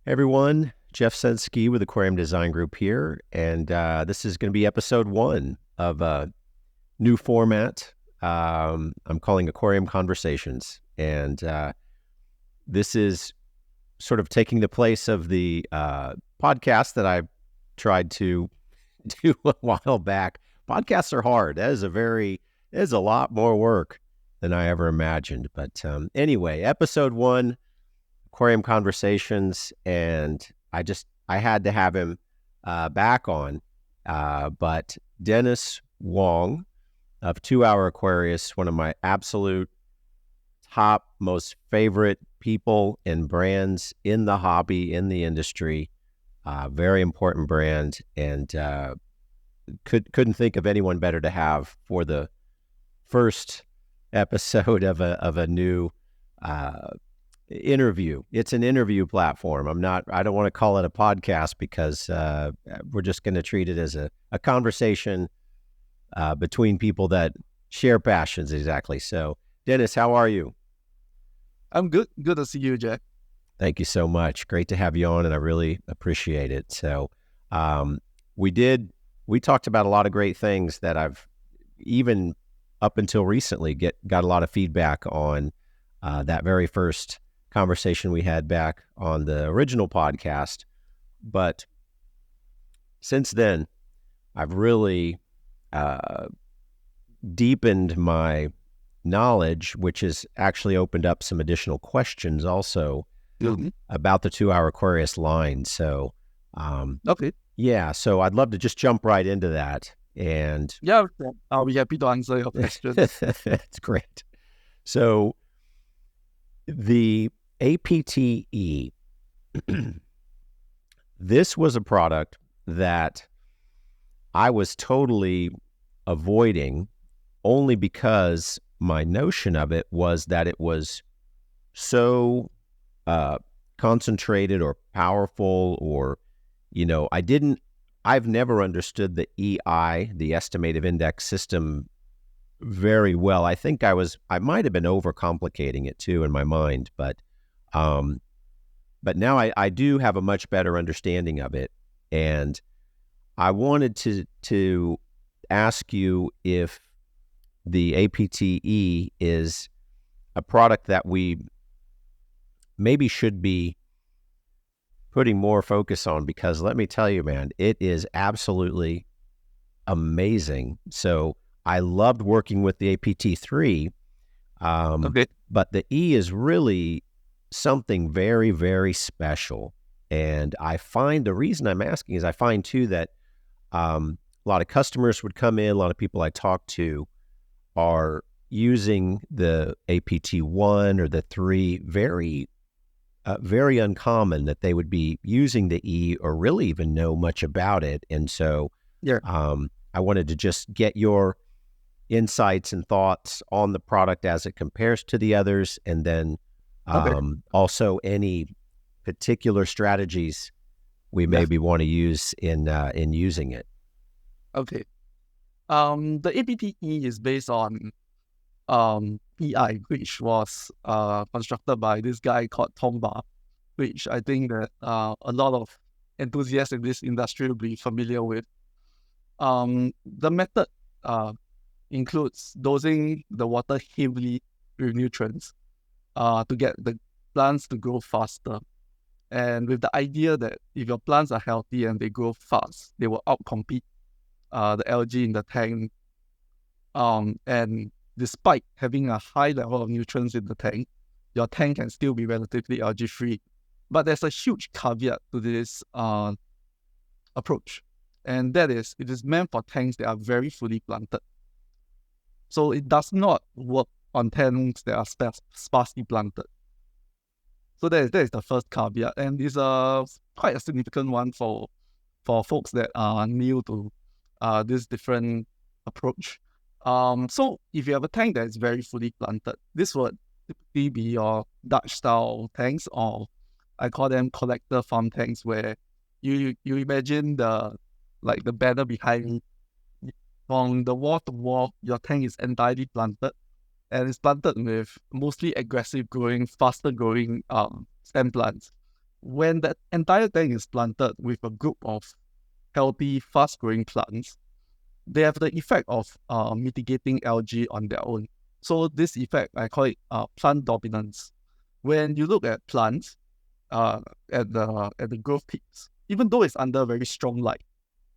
Hey everyone, Jeff Sensky with Aquarium Design Group here, and this is going to be episode 1 of a new format I'm calling Aquarium Conversations, and this is sort of taking the place of the podcast that I tried to do a while back. Podcasts are hard. That is a lot more work than I ever imagined, but anyway, episode 1, Aquarium Conversations, and I had to have him back on. But Dennis Wong of 2 Hour Aquarius, one of my absolute top, most favorite people and brands in the hobby, in the industry, very important brand, and couldn't think of anyone better to have for the first episode of a new interview. It's an interview platform. I don't want to call it a podcast because we're just going to treat it as a conversation between people that share passions. Exactly. So Dennis, how are you? I'm good. Good to see you, Jack. Thank you so much. Great to have you on, and I really appreciate it. So we talked about a lot of great things that I've even up until recently got a lot of feedback on that very first conversation we had back on the original podcast. But since then, I've really deepened my knowledge, which has actually opened up some additional questions also about the 2 Hour Aquarius line. So, Okay. yeah, so I'd love to just jump right into that. And Yeah, I'll be happy to answer your questions. That's great. So the APTE, this was a product that I was totally avoiding only because my notion of it was that it was so concentrated or powerful, or, I've never understood the EI, the estimative index system, very well. I think I might have been overcomplicating it too in my mind, but now I do have a much better understanding of it. And I wanted to ask you if the APTE is a product that we maybe should be putting more focus on, because let me tell you, man, it is absolutely amazing. So I loved working with the APT3, Okay. but the E is really something very, very special. And I find the reason I'm asking is I find too that a lot of customers would come in, a lot of people I talk to are using the APT1 or the 3, very uncommon that they would be using the E or really even know much about it. And so Yeah. I wanted to just get your insights and thoughts on the product as it compares to the others, and then Okay. also any particular strategies we maybe want to use in using it. Okay. The APTE is based on EI, which was constructed by this guy called Tom Barr, which I think that a lot of enthusiasts in this industry will be familiar with. The method includes dosing the water heavily with nutrients to get the plants to grow faster. And with the idea that if your plants are healthy and they grow fast, they will outcompete the algae in the tank. And despite having a high level of nutrients in the tank, your tank can still be relatively algae-free. But there's a huge caveat to this approach, and that is it is meant for tanks that are very fully planted. So it does not work on tanks that are sparsely planted. So that is the first caveat, and it's quite a significant one for folks that are new to this different approach. So if you have a tank that is very fully planted, this would typically be your Dutch style tanks, or I call them collector farm tanks, where you imagine the banner behind me. From the wall to wall, your tank is entirely planted, and it's planted with mostly aggressive growing, faster growing stem plants. when the entire tank is planted with a group of healthy, fast-growing plants, they have the effect of mitigating algae on their own. So this effect, I call it plant dominance. When you look at plants at the growth peaks, even though it's under very strong light,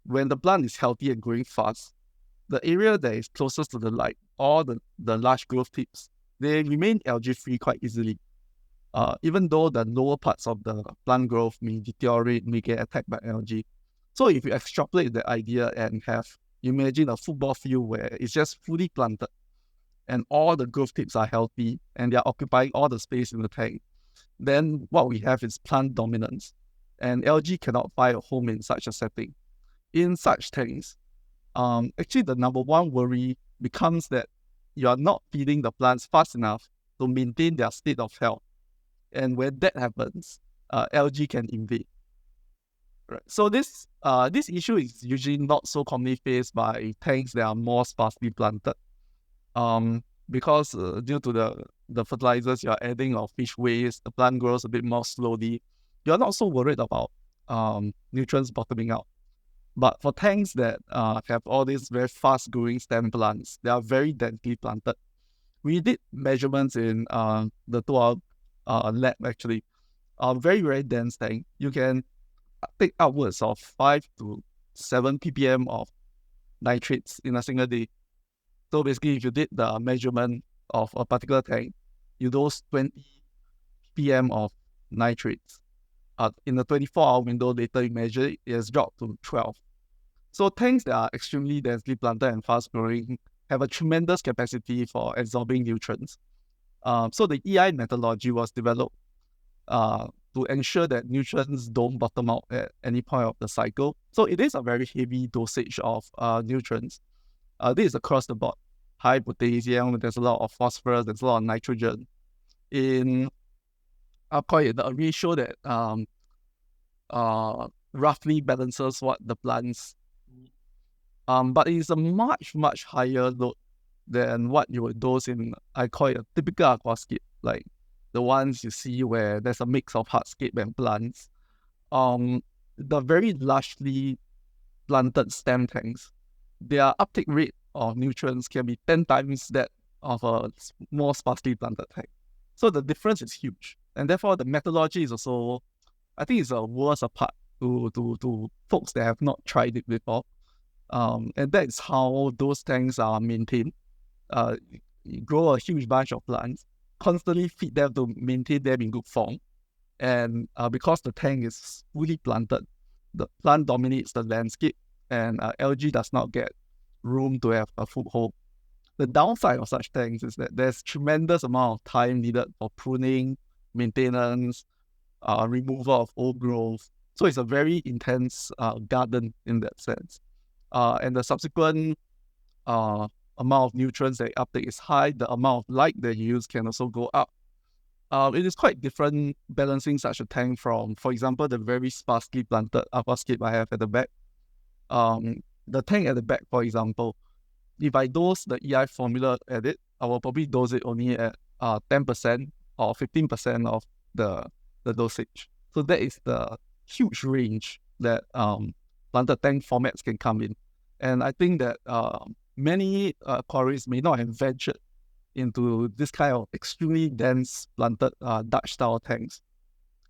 when the plant is healthy and growing fast, the area that is closest to the light or the large growth tips, they remain algae-free quite easily. Even though the lower parts of the plant growth may deteriorate, may get attacked by algae. So if you extrapolate the idea and imagine a football field where it's just fully planted and all the growth tips are healthy and they are occupying all the space in the tank, then what we have is plant dominance, and algae cannot find a home in such a setting. In such tanks, actually the number one worry becomes that you are not feeding the plants fast enough to maintain their state of health. And when that happens, algae can invade. Right. So this issue is usually not so commonly faced by tanks that are more sparsely planted, because due to the fertilizers you're adding or fish waste, the plant grows a bit more slowly. You're not so worried about nutrients bottoming out. But for tanks that have all these very fast-growing stem plants, they are very densely planted. We did measurements in the 2-hour lab actually. Very, very dense tank. You can take upwards of 5 to 7 ppm of nitrates in a single day. So basically, if you did the measurement of a particular tank, you dose 20 ppm of nitrates. In the 24-hour window later, you measure it, it has dropped to 12. So tanks that are extremely densely planted and fast-growing have a tremendous capacity for absorbing nutrients. So the EI methodology was developed to ensure that nutrients don't bottom out at any point of the cycle. So it is a very heavy dosage of nutrients. This is across the board. High potassium, there's a lot of phosphorus, there's a lot of nitrogen. I'll call it a ratio that roughly balances what the plants need. But it is a much, much higher load than what you would dose in, I call it a typical aquascape, like the ones you see where there's a mix of hardscape and plants. The very largely planted stem tanks, their uptake rate of nutrients can be 10 times that of a more sparsely planted tank. So the difference is huge. And therefore, the methodology is also, I think it's a worse apart to folks that have not tried it before. And that is how those tanks are maintained. You grow a huge bunch of plants, constantly feed them to maintain them in good form. And because the tank is fully planted, the plant dominates the landscape and algae does not get room to have a foothold. The downside of such tanks is that there's tremendous amount of time needed for pruning, maintenance, removal of old growth. So it's a very intense garden in that sense. And the subsequent amount of nutrients that uptake is high, the amount of light that you use can also go up. It is quite different balancing such a tank from, for example, the very sparsely planted aquascape I have at the back. The tank at the back, for example, if I dose the EI formula at it, I will probably dose it only at 10% or 15% of the dosage. So that is the huge range that planted tank formats can come in. And I think that many aquarists may not have ventured into this kind of extremely dense planted Dutch style tanks.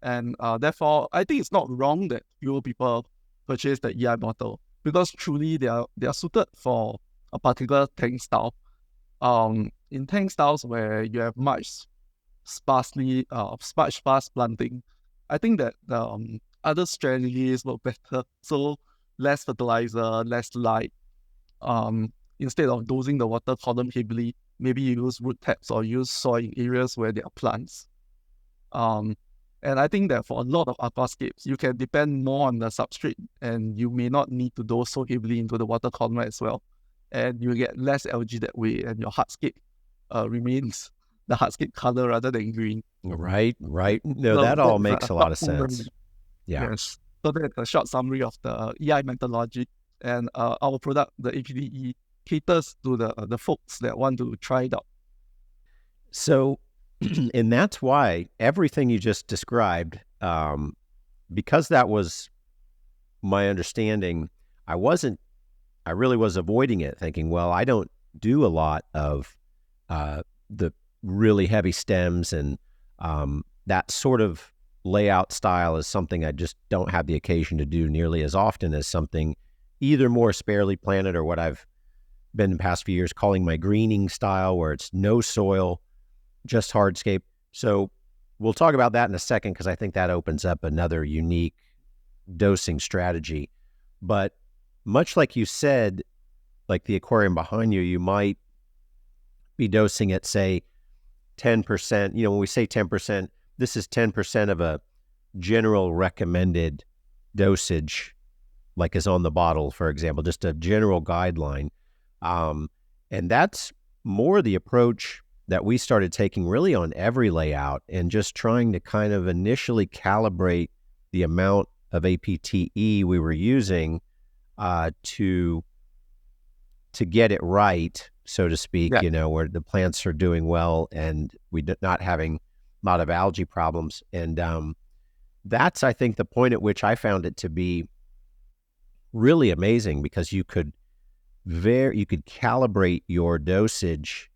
And therefore, I think it's not wrong that fewer people purchase the EI model, because truly they are suited for a particular tank style. In tank styles where you have much sparse planting, I think that other strategies work better. So less fertilizer, less light. Instead of dosing the water column heavily, maybe you use root taps or use soil in areas where there are plants. And I think that for a lot of aquascapes, you can depend more on the substrate, and you may not need to dose so heavily into the water column as well. And you get less algae that way, and your hardscape remains the hardscape color rather than green. Right. No, So that all that's makes a lot of sense. Yeah. Yes. So that's a short summary of the EI methodology. And our product, the APTE, caters to the folks that want to try it out. So, and that's why everything you just described because that was my understanding, I really was avoiding it, thinking, well, I don't do a lot of the really heavy stems, and that sort of layout style is something I just don't have the occasion to do nearly as often as something either more sparely planted or what I've been in the past few years calling my greening style, where it's no soil, just hardscape. So we'll talk about that in a second, because I think that opens up another unique dosing strategy. But much like you said, like the aquarium behind you, you might be dosing at, say, 10%. When we say 10%, this is 10% of a general recommended dosage, like is on the bottle, for example, just a general guideline. And that's more the approach that we started taking really on every layout, and just trying to kind of initially calibrate the amount of apte we were using to get it right, so to speak, where the plants are doing well and we not having a lot of algae problems. And that's, I think, the point at which I found it to be really amazing, because you could calibrate your dosage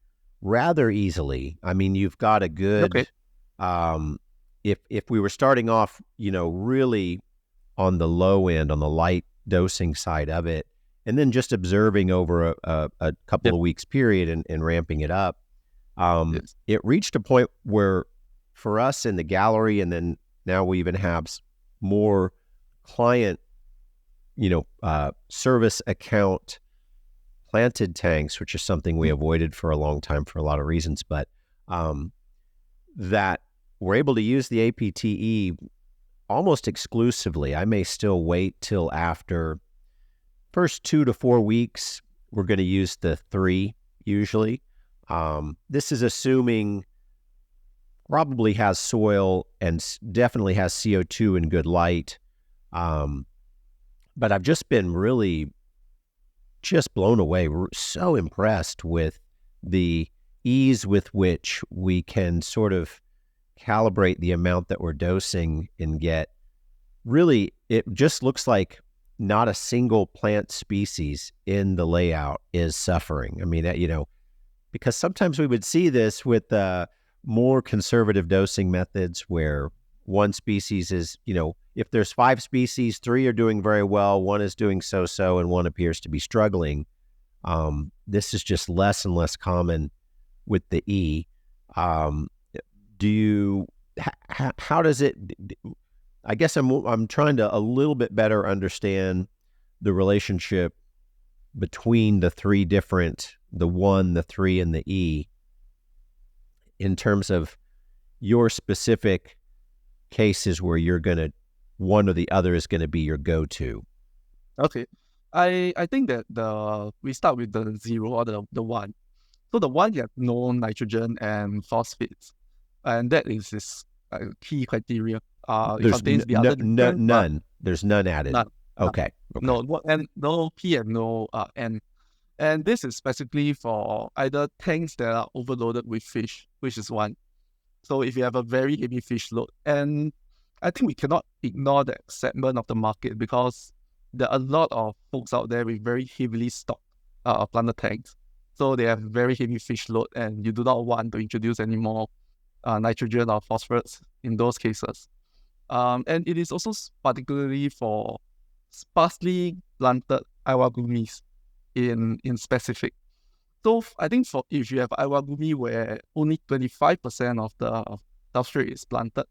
rather easily. I mean, you've got a good, if we were starting off, really on the low end, on the light dosing side of it, and then just observing over a couple of weeks period and ramping it up, it reached a point where for us in the gallery, and then now we even have more client, service account planted tanks, which is something we avoided for a long time for a lot of reasons, but that we're able to use the apte almost exclusively. I may still wait till after first 2 to 4 weeks. We're going to use the 3 usually. This is assuming probably has soil and definitely has CO2 and good light. But I've just been really just blown away. We're so impressed with the ease with which we can sort of calibrate the amount that we're dosing and get really, it just looks like not a single plant species in the layout is suffering. I mean, because sometimes we would see this with more conservative dosing methods where one species is, if there's 5 species, 3 are doing very well, 1 is doing so-so, and 1 appears to be struggling. This is just less and less common with the E. How does it, I guess I'm trying to a little bit better understand the relationship between the 3 different, the 1, the 3, and the E, in terms of your specific cases where you're going to, one or the other is going to be your go-to. Okay. I think that we start with the 0 or the 1. So the 1 you have no nitrogen and phosphates, and that is key criteria. It contains the other none. There's none added. None. Okay. No P and no N. And this is specifically for either tanks that are overloaded with fish, which is 1. So if you have a very heavy fish load, and I think we cannot ignore that segment of the market, because there are a lot of folks out there with very heavily stocked planted tanks. So they have very heavy fish load, and you do not want to introduce any more nitrogen or phosphorus in those cases. And it is also particularly for sparsely planted iwagumis in specific. So I think if you have iwagumi where only 25% of the substrate is planted,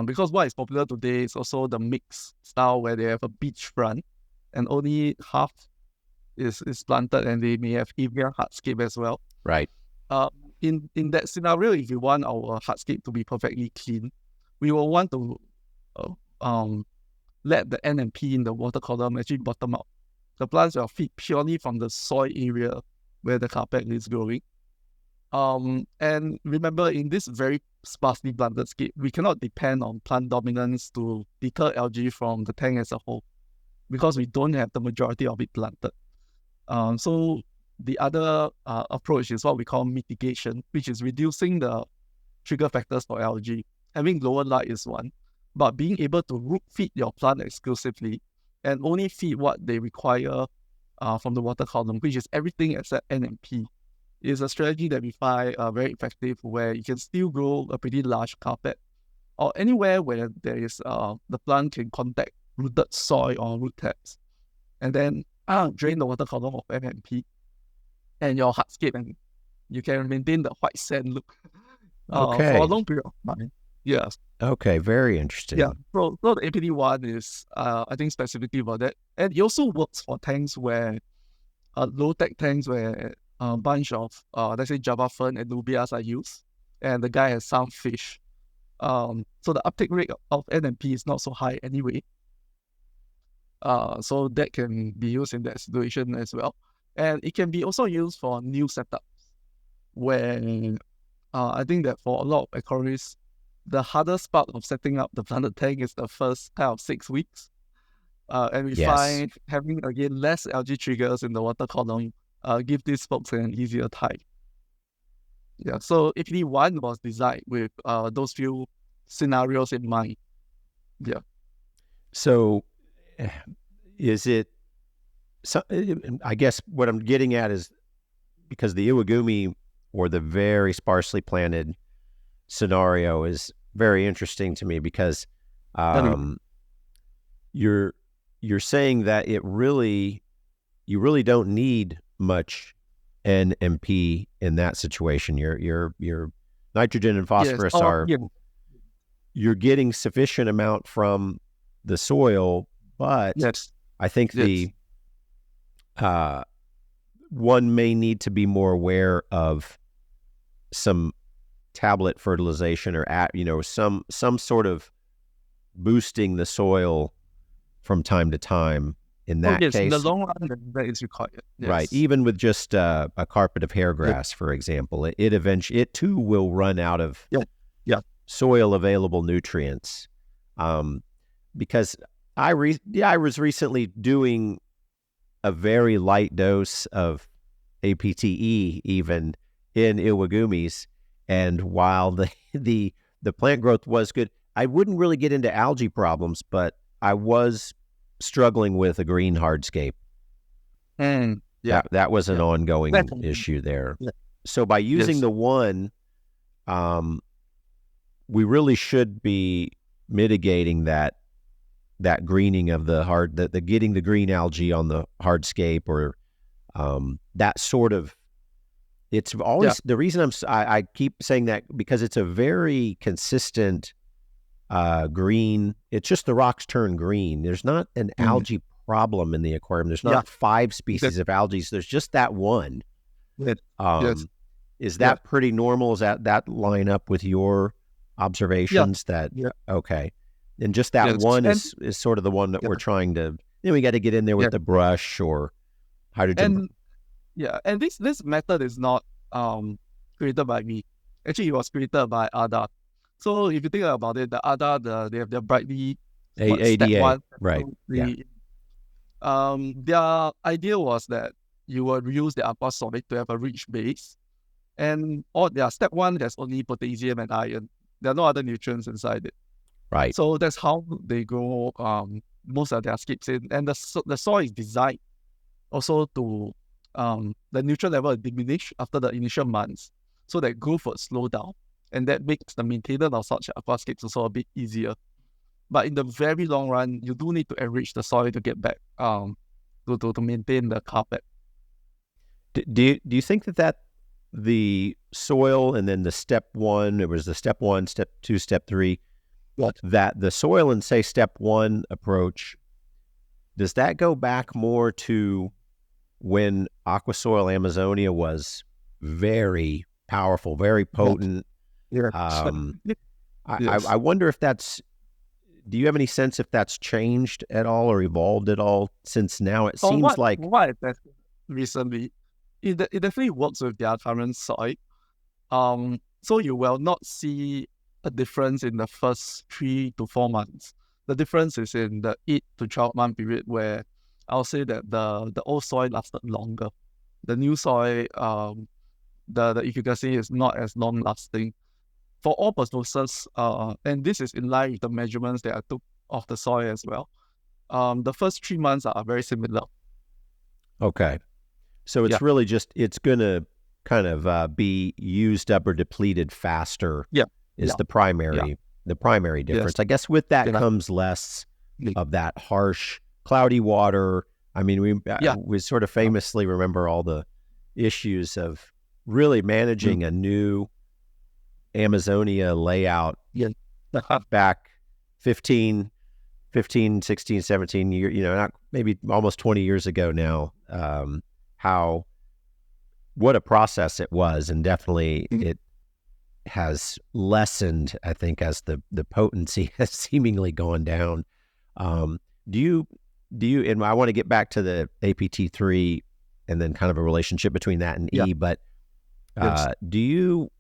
because what is popular today is also the mixed style where they have a beachfront and only half is planted, and they may have even hardscape as well. Right. In that scenario, if you want our hardscape to be perfectly clean, we will want to let the N and P in the water column actually bottom out. The plants will feed purely from the soil area where the carpet is growing. And remember, in this very sparsely planted scape, we cannot depend on plant dominance to deter algae from the tank as a whole, because we don't have the majority of it planted. So the other approach is what we call mitigation, which is reducing the trigger factors for algae. Having lower light is one. but being able to root feed your plant exclusively and only feed what they require from the water column, which is everything except N and P, is a strategy that we find very effective, where you can still grow a pretty large carpet or anywhere where there is the plant can contact rooted soil or root tabs, and then drain the water column of N and P and your hardscape, and you can maintain the white sand look for a long period of time. Yes. Okay, very interesting. Yeah. So the APT-1 is, I think, specifically for that. And it also works for tanks where, low-tech tanks where a bunch of, let's say, Java fern and lubias are used, and the guy has some fish. So the uptake rate of NMP is not so high anyway. So that can be used in that situation as well. And it can be also used for new setups, where I think that for a lot of aquarists, the hardest part of setting up the planted tank is the first kind of 6 weeks. And we find having, again, less algae triggers in the water column give these folks an easier time. Yeah, so APT-1 was designed with those few scenarios in mind. Yeah. So is it, I guess what I'm getting at is, because the Iwagumi or the very sparsely planted scenario is very interesting to me, because you're saying that you really don't need much N and P in that situation. Your nitrogen and phosphorus you're getting sufficient amount from the soil, but I think the one may need to be more aware of some tablet fertilization, or some sort of boosting the soil from time to time. In that case, in the long run, that is required. Yes. Right. Even with just a carpet of hair grass, for example, it eventually, it too will run out of soil available nutrients. Because I was recently doing a very light dose of APTE even in Iwagumis, and while the plant growth was good, I wouldn't really get into algae problems, but I was struggling with a green hardscape. That was an ongoing issue there. So by using the one, we really should be mitigating that greening of the getting the green algae on the hardscape, or that sort of. It's always the reason I keep saying that, because it's a very consistent green. It's just the rocks turn green. There's not an algae problem in the aquarium. There's not 5 species of algae. There's just that one. Is that pretty normal? Is that line up with your observations? Okay. And just that one is sort of the one that we're trying to. Then we got to get in there with the brush or hydrogen. And this method is not created by me. Actually, it was created by ADA. So if you think about it, the ADA, they have their brightly ADA, right? Their idea was that you would reuse the Aquasoil to have a rich base, and their step 1 there's only potassium and iron. There are no other nutrients inside it. Right. So that's how they grow most of their skips in, and the soil is designed also to the nutrient level diminish after the initial months, so that growth would slow down, and that makes the maintenance of such aquascapes also a bit easier. But in the very long run, you do need to enrich the soil to get back to maintain the carpet. Do you think that the soil, and then the step 1, it was the step 1, step 2, step 3, that the soil in, say, step 1 approach, does that go back more to when Aquasoil Amazonia was very powerful, very potent? I wonder if that's. Do you have any sense if that's changed at all or evolved at all since now? It seems like recently, it definitely works with their current soil. So you will not see a difference in the first 3 to 4 months. The difference is in the 8 to 12 month period, where I'll say that the old soil lasted longer. The new soil, the efficacy is not as long lasting. for all purposes, and this is in line with the measurements that I took of the soil as well. The first 3 months are very similar. Okay. So it's really just, it's going to kind of be used up or depleted faster is the primary difference. Yes. I guess with that comes less of that harsh, cloudy water. I mean, we sort of famously remember all the issues of really managing a new Amazonia layout back 16, 17 years, not maybe almost 20 years ago now, what a process it was. And definitely it has lessened, I think, as the potency has seemingly gone down. Do you, and I want to get back to the APT3 and then kind of a relationship between that and E, but do you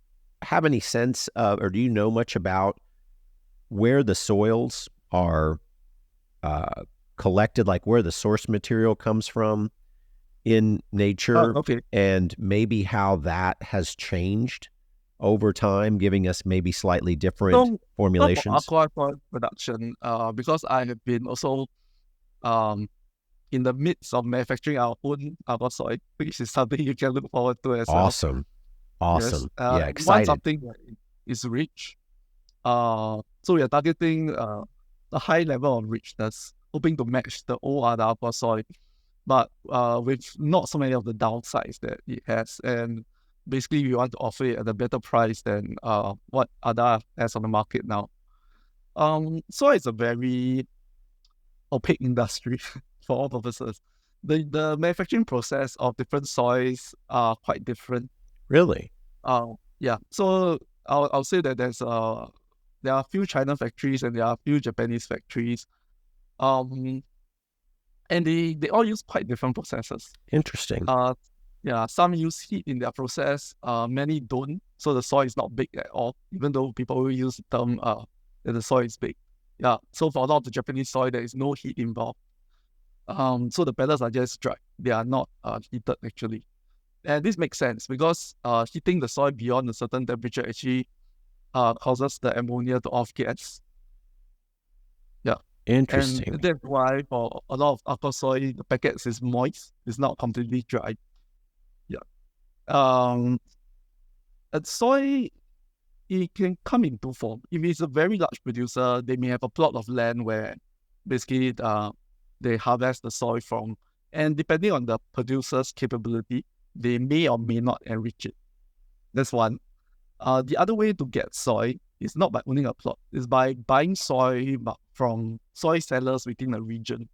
have any sense of, or do you know much about where the soils are collected, like where the source material comes from in nature, and maybe how that has changed over time, giving us maybe slightly different formulations? Aquasoil production, because I have been also in the midst of manufacturing our own Aquasoil, which is something you can look forward to as well. Awesome. Yes. Excited. Want something that is rich. So we are targeting a high level of richness, hoping to match the old other Aquasoil, but with not so many of the downsides that it has. And basically, we want to offer it at a better price than what other has on the market now. So it's a very opaque industry for all purposes. The manufacturing process of different soils are quite different. Really? So I'll say that there are a few China factories and there are a few Japanese factories. And they all use quite different processes. Interesting. Some use heat in their process, many don't. So the soil is not big at all, even though people will use the term that the soil is big. So for a lot of the Japanese soil, there is no heat involved. So the pellets are just dry. They are not heated actually. And this makes sense because heating the soil beyond a certain temperature actually causes the ammonia to off gas. Interesting. And that's why for a lot of Aquasoil, the packets is moist. It's not completely dry. At soil, it can come in two forms. If it's a very large producer, they may have a plot of land where basically they harvest the soil from. And depending on the producer's capability, they may or may not enrich it. That's one. The other way to get soil is not by owning a plot. It's by buying soil from soil sellers within a region.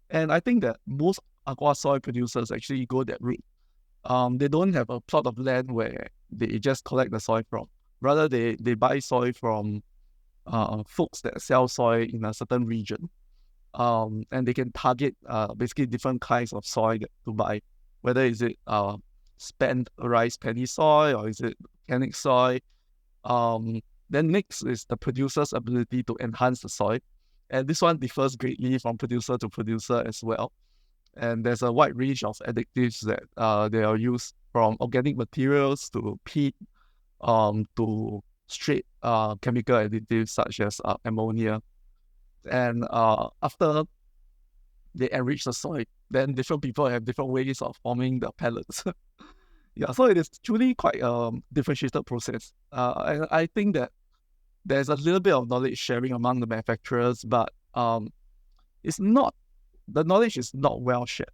And I think that most Aquasoil producers actually go that route. They don't have a plot of land where they just collect the soil from. Rather, they buy soil from folks that sell soil in a certain region. And they can target basically different kinds of soil to buy. Whether is it spent rice paddy soil or is it organic soil. Then next is the producer's ability to enhance the soil. And this one differs greatly from producer to producer as well. And there's a wide range of additives that they are used, from organic materials to peat to straight chemical additives such as ammonia. And after they enrich the soil, then different people have different ways of forming the pellets. So it is truly quite a differentiated process. And I think that there's a little bit of knowledge sharing among the manufacturers, but the knowledge is not well shared.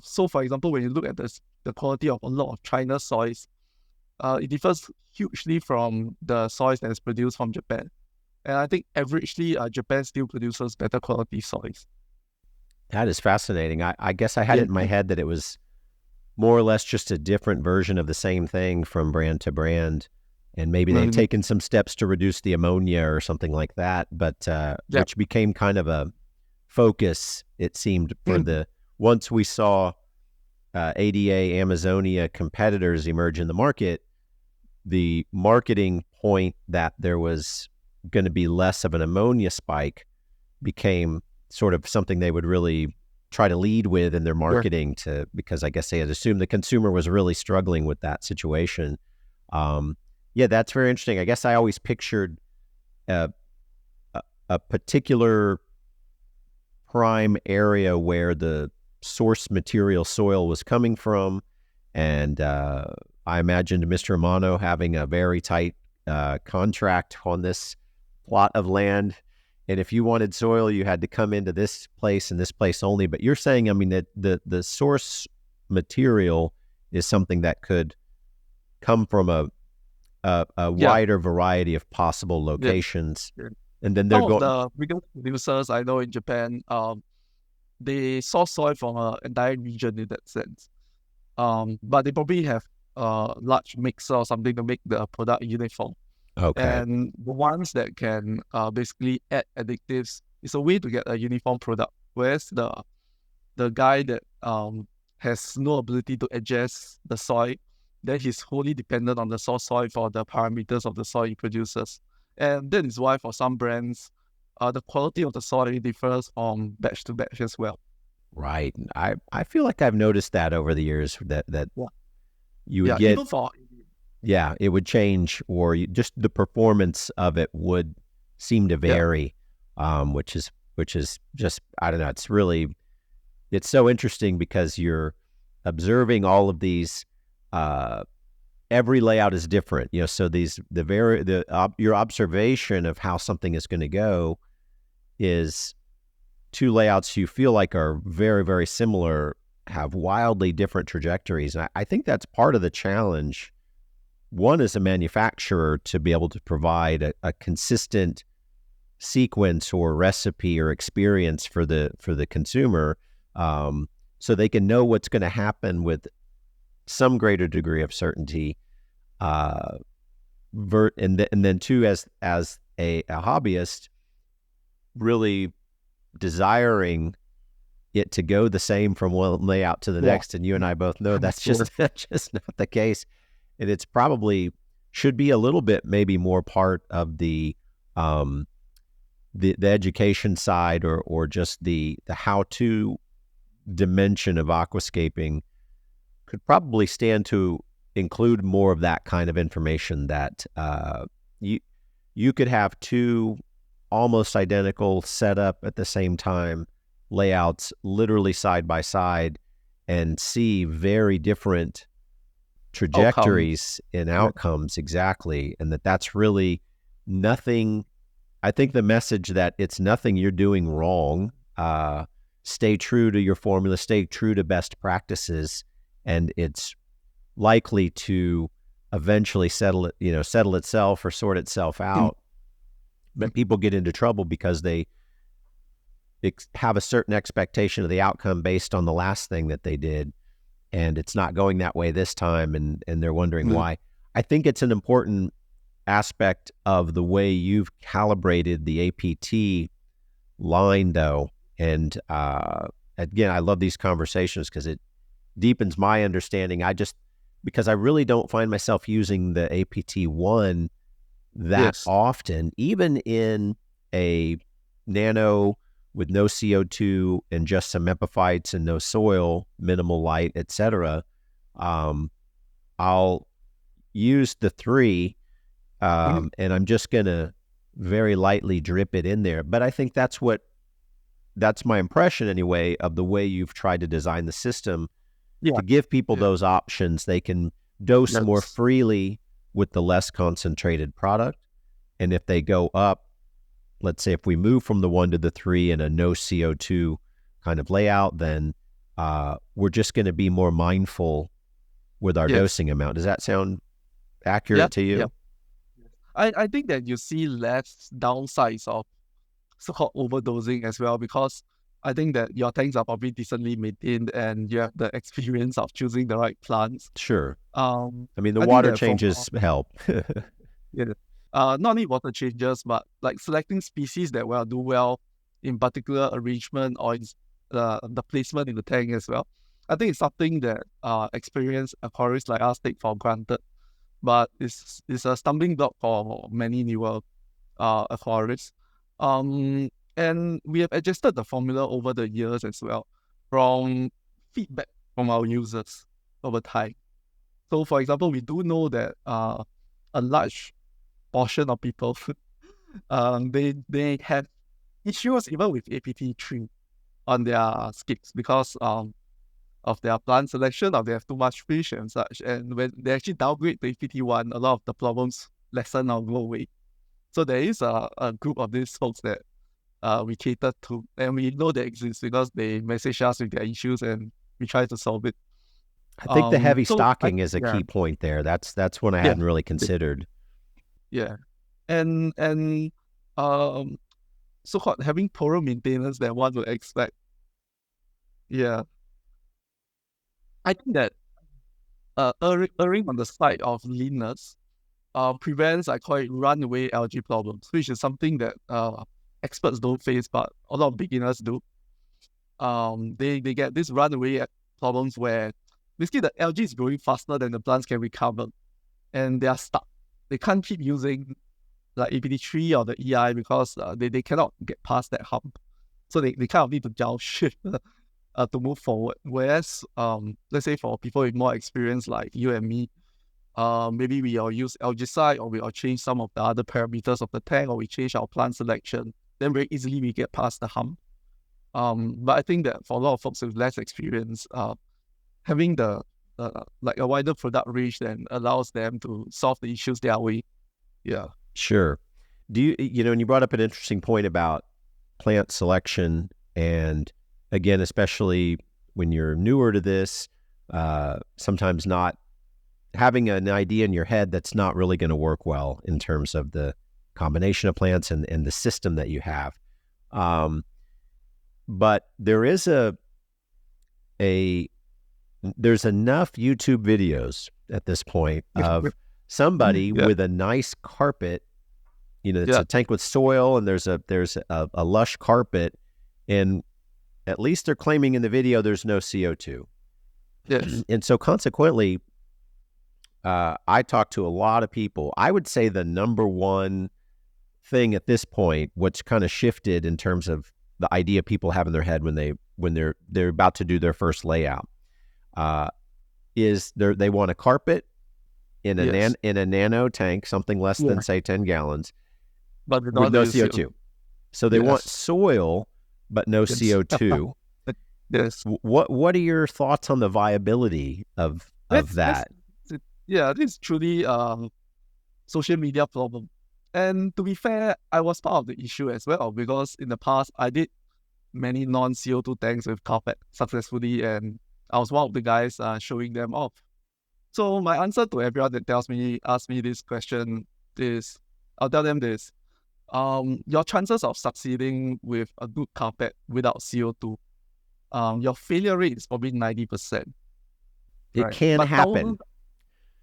So for example, when you look at the quality of a lot of China soils, it differs hugely from the soils that is produced from Japan. And I think averagely, Japan still produces better quality soils. That is fascinating. I guess I had it in my head that it was more or less just a different version of the same thing from brand to brand. And maybe they've taken some steps to reduce the ammonia or something like that, but which became kind of a focus, it seemed, for once we saw ADA Amazonia competitors emerge in the market, the marketing point that there was going to be less of an ammonia spike became sort of something they would really try to lead with in their marketing because I guess they had assumed the consumer was really struggling with that situation. Yeah, that's very interesting. I guess I always pictured a, a particular prime area where the source material soil was coming from. And I imagined Mr. Amano having a very tight contract on this plot of land. And if you wanted soil, you had to come into this place and this place only. But you're saying, I mean, that the source material is something that could come from a Yeah, wider variety of possible yeah, locations. yeah. And then they're Some of going, the biggest producers I know in Japan, they source soil from an entire region in that sense. But they probably have a large mixer or something to make the product uniform. okay, And the ones that can basically add additives is a way to get a uniform product. Whereas the guy that has no ability to adjust the soil, then he's wholly dependent on the source soil for the parameters of the soil he produces. And that is why for some brands, the quality of the soil differs from batch to batch as well. right. I feel like I've noticed that over the years that Yeah, you would yeah. get, Even for yeah, it would change, or just the performance of it would seem to yeah, vary, which is just, I don't know. It's so interesting because you're observing all of these. Every layout is different, So your observation of how something is going to go is two layouts you feel like are very, very similar, have wildly different trajectories. And I think that's part of the challenge. One, as a manufacturer, to be able to provide a consistent sequence or recipe or experience for the consumer, so they can know what's going to happen with some greater degree of certainty. And then two, as a hobbyist, really desiring it to go the same from one layout to the yeah, next. And you and I both know that's sure. that's just not the case. And it's probably should be a little bit maybe more part of um, the education side, or just the how-to dimension of aquascaping could probably stand to include more of that kind of information, that you you could have two almost identical setup at the same time layouts literally side by side and see very different Outcomes. trajectories and Yeah, outcomes, exactly. And that's really nothing. I think the message that it's nothing you're doing wrong. Stay true to your formula, stay true to best practices, and it's likely to eventually settle itself or sort itself mm, out. But mm, people get into trouble because they have a certain expectation of the outcome based on the last thing that they did, and it's not going that way this time, and they're wondering mm, why. I think it's an important aspect of the way you've calibrated the APT line, though. And again, I love these conversations because it deepens my understanding. Because I really don't find myself using the Ep.1 that yes. often, even in a nano with no CO2 and just some epiphytes and no soil, minimal light, etc. I'll use the 3, Mhm. and I'm just gonna very lightly drip it in there. But I think that's my impression anyway of the way you've tried to design the system, Yeah, to give people yeah, those options. They can dose more yes. freely with the less concentrated product. And if they go up, let's say if we move from the 1 to the 3 in a no CO2 kind of layout, then we're just going to be more mindful with our Yes. dosing amount. Does that sound Yeah, accurate to yeah. you? I think that you see less downsides of so-called overdosing as well, because I think that your tanks are probably decently maintained and you have the experience of choosing the right plants. Sure. Um, I mean, the I think water that for changes help. yeah, not only water changes, but like selecting species that will do well in particular arrangement or in the placement in the tank as well. I think it's something that experienced aquarists like us take for granted, but it's a stumbling block for many newer aquarists. And we have adjusted the formula over the years as well, from feedback from our users over time. So, for example, we do know that a large portion of people, they have issues even with APT3 on their skips because of their plant selection, or they have too much fish and such. And when they actually downgrade to Ep.1, a lot of the problems lessen or go away. So there is a group of these folks that we cater to, and we know they exist because they message us with their issues and we try to solve it. I think the heavy stocking is a yeah, key point there. That's one I yeah, hadn't really considered. yeah. And so-called having poorer maintenance than one would expect. Yeah. I think that erring on the side of leanness prevents, I call it, runaway algae problems, which is something that experts don't face, but a lot of beginners do. They get these runaway problems where basically the algae is growing faster than the plants can recover, and they are stuck. They can't keep using like APT3 or the EI because they cannot get past that hump. So they kind of need to gel shift to move forward. Whereas, let's say for people with more experience like you and me, maybe we all use algicide, or we all change some of the other parameters of the tank, or we change our plant selection, then very easily we get past the hump. But I think that for a lot of folks with less experience, having the like a wider product range then allows them to solve the issues their way. Yeah. Sure. Do you know, and you brought up an interesting point about plant selection, and again, especially when you're newer to this, sometimes not having an idea in your head that's not really going to work well in terms of the combination of plants and the system that you have. But there is there's enough YouTube videos at this point of somebody with a nice carpet, you know, it's a tank with soil, and there's a lush carpet, and at least they're claiming in the video there's no CO2. Yes. And so consequently, I talk to a lot of people. I would say the number one thing at this point, what's kind of shifted in terms of the idea people have in their head when they're about to do their first layout, is they want a carpet in a in a nano tank, something less than say 10 gallons, but with no CO2. So they want soil but no CO2. Yes. What are your thoughts on the viability of that? Yeah, this is truly social media problem. And to be fair, I was part of the issue as well, because in the past I did many non-CO2 tanks with carpet successfully, and I was one of the guys showing them off. So my answer to everyone that asks me this question is, I'll tell them this: your chances of succeeding with a good carpet without CO2, your failure rate is probably 90%. It can happen.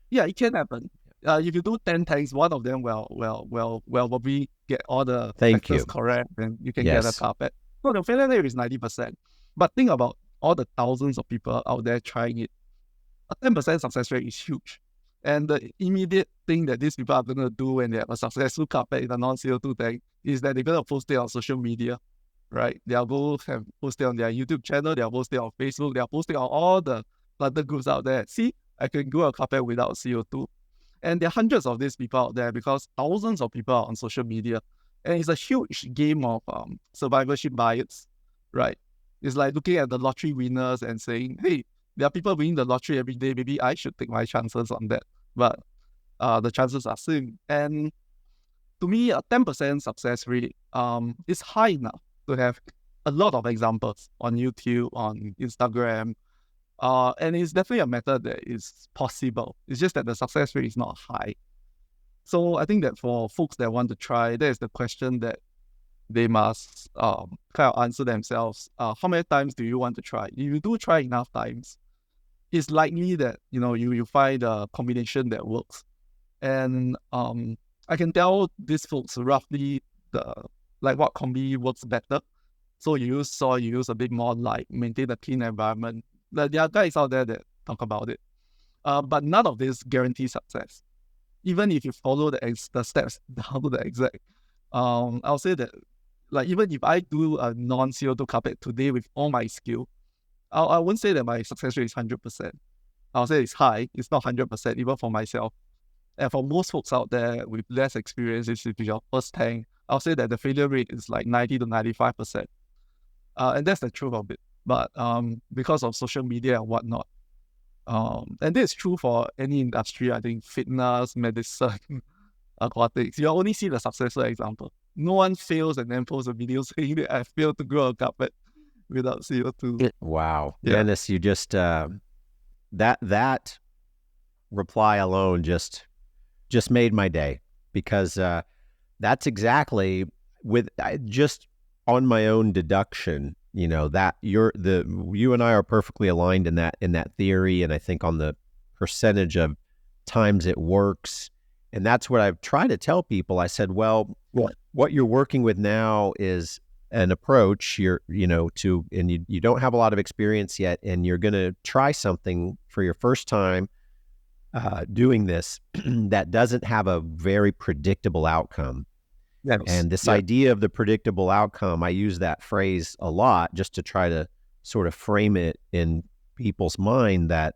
Yeah, it can happen. If you do 10 tanks, one of them will probably get all the factors correct, and you can get a carpet. So the failure rate is 90%. But think about all the thousands of people out there trying it. A 10% success rate is huge. And the immediate thing that these people are going to do when they have a successful carpet in a non-CO2 tank is that they're going to post it on social media, right? They'll go have post it on their YouTube channel, they'll post it on Facebook, they'll post it on all the planter groups out there. See, I can grow a carpet without CO2. And there are hundreds of these people out there because thousands of people are on social media. And it's a huge game of survivorship bias, right? It's like looking at the lottery winners and saying, hey, there are people winning the lottery every day. Maybe I should take my chances on that. But the chances are slim. And to me, a 10% success rate is high enough to have a lot of examples on YouTube, on Instagram. And it's definitely a method that is possible. It's just that the success rate is not high. So I think that for folks that want to try, that is the question that they must kind of answer themselves. How many times do you want to try? If you do try enough times, it's likely that you find a combination that works. And I can tell these folks roughly what combi works better. So you use soil, you use a bit more light, maintain a clean environment. There are guys out there that talk about it. But none of this guarantees success. Even if you follow the steps down to the exact, I'll say that, like, even if I do a non-CO2 carpet today with all my skill, I won't say that my success rate is 100%. I'll say it's high. It's not 100%, even for myself. And for most folks out there with less experience, if it's your first tank, I'll say that the failure rate is like 90 to 95%. And that's the truth of it. But because of social media and whatnot, and this is true for any industry, I think fitness, medicine, aquatics, you only see the successful example. No one fails and then posts a video saying that I failed to grow a carpet without CO2. Wow. Yeah. Dennis, you just, that reply alone just made my day, because that's exactly just on my own deduction, that you and I are perfectly aligned in that theory. And I think on the percentage of times it works. And that's what I've tried to tell people. I said, well, what you're working with now is an approach and you don't have a lot of experience yet, and you're going to try something for your first time doing this that doesn't have a very predictable outcome. Yes. And this idea of the predictable outcome, I use that phrase a lot just to try to sort of frame it in people's mind that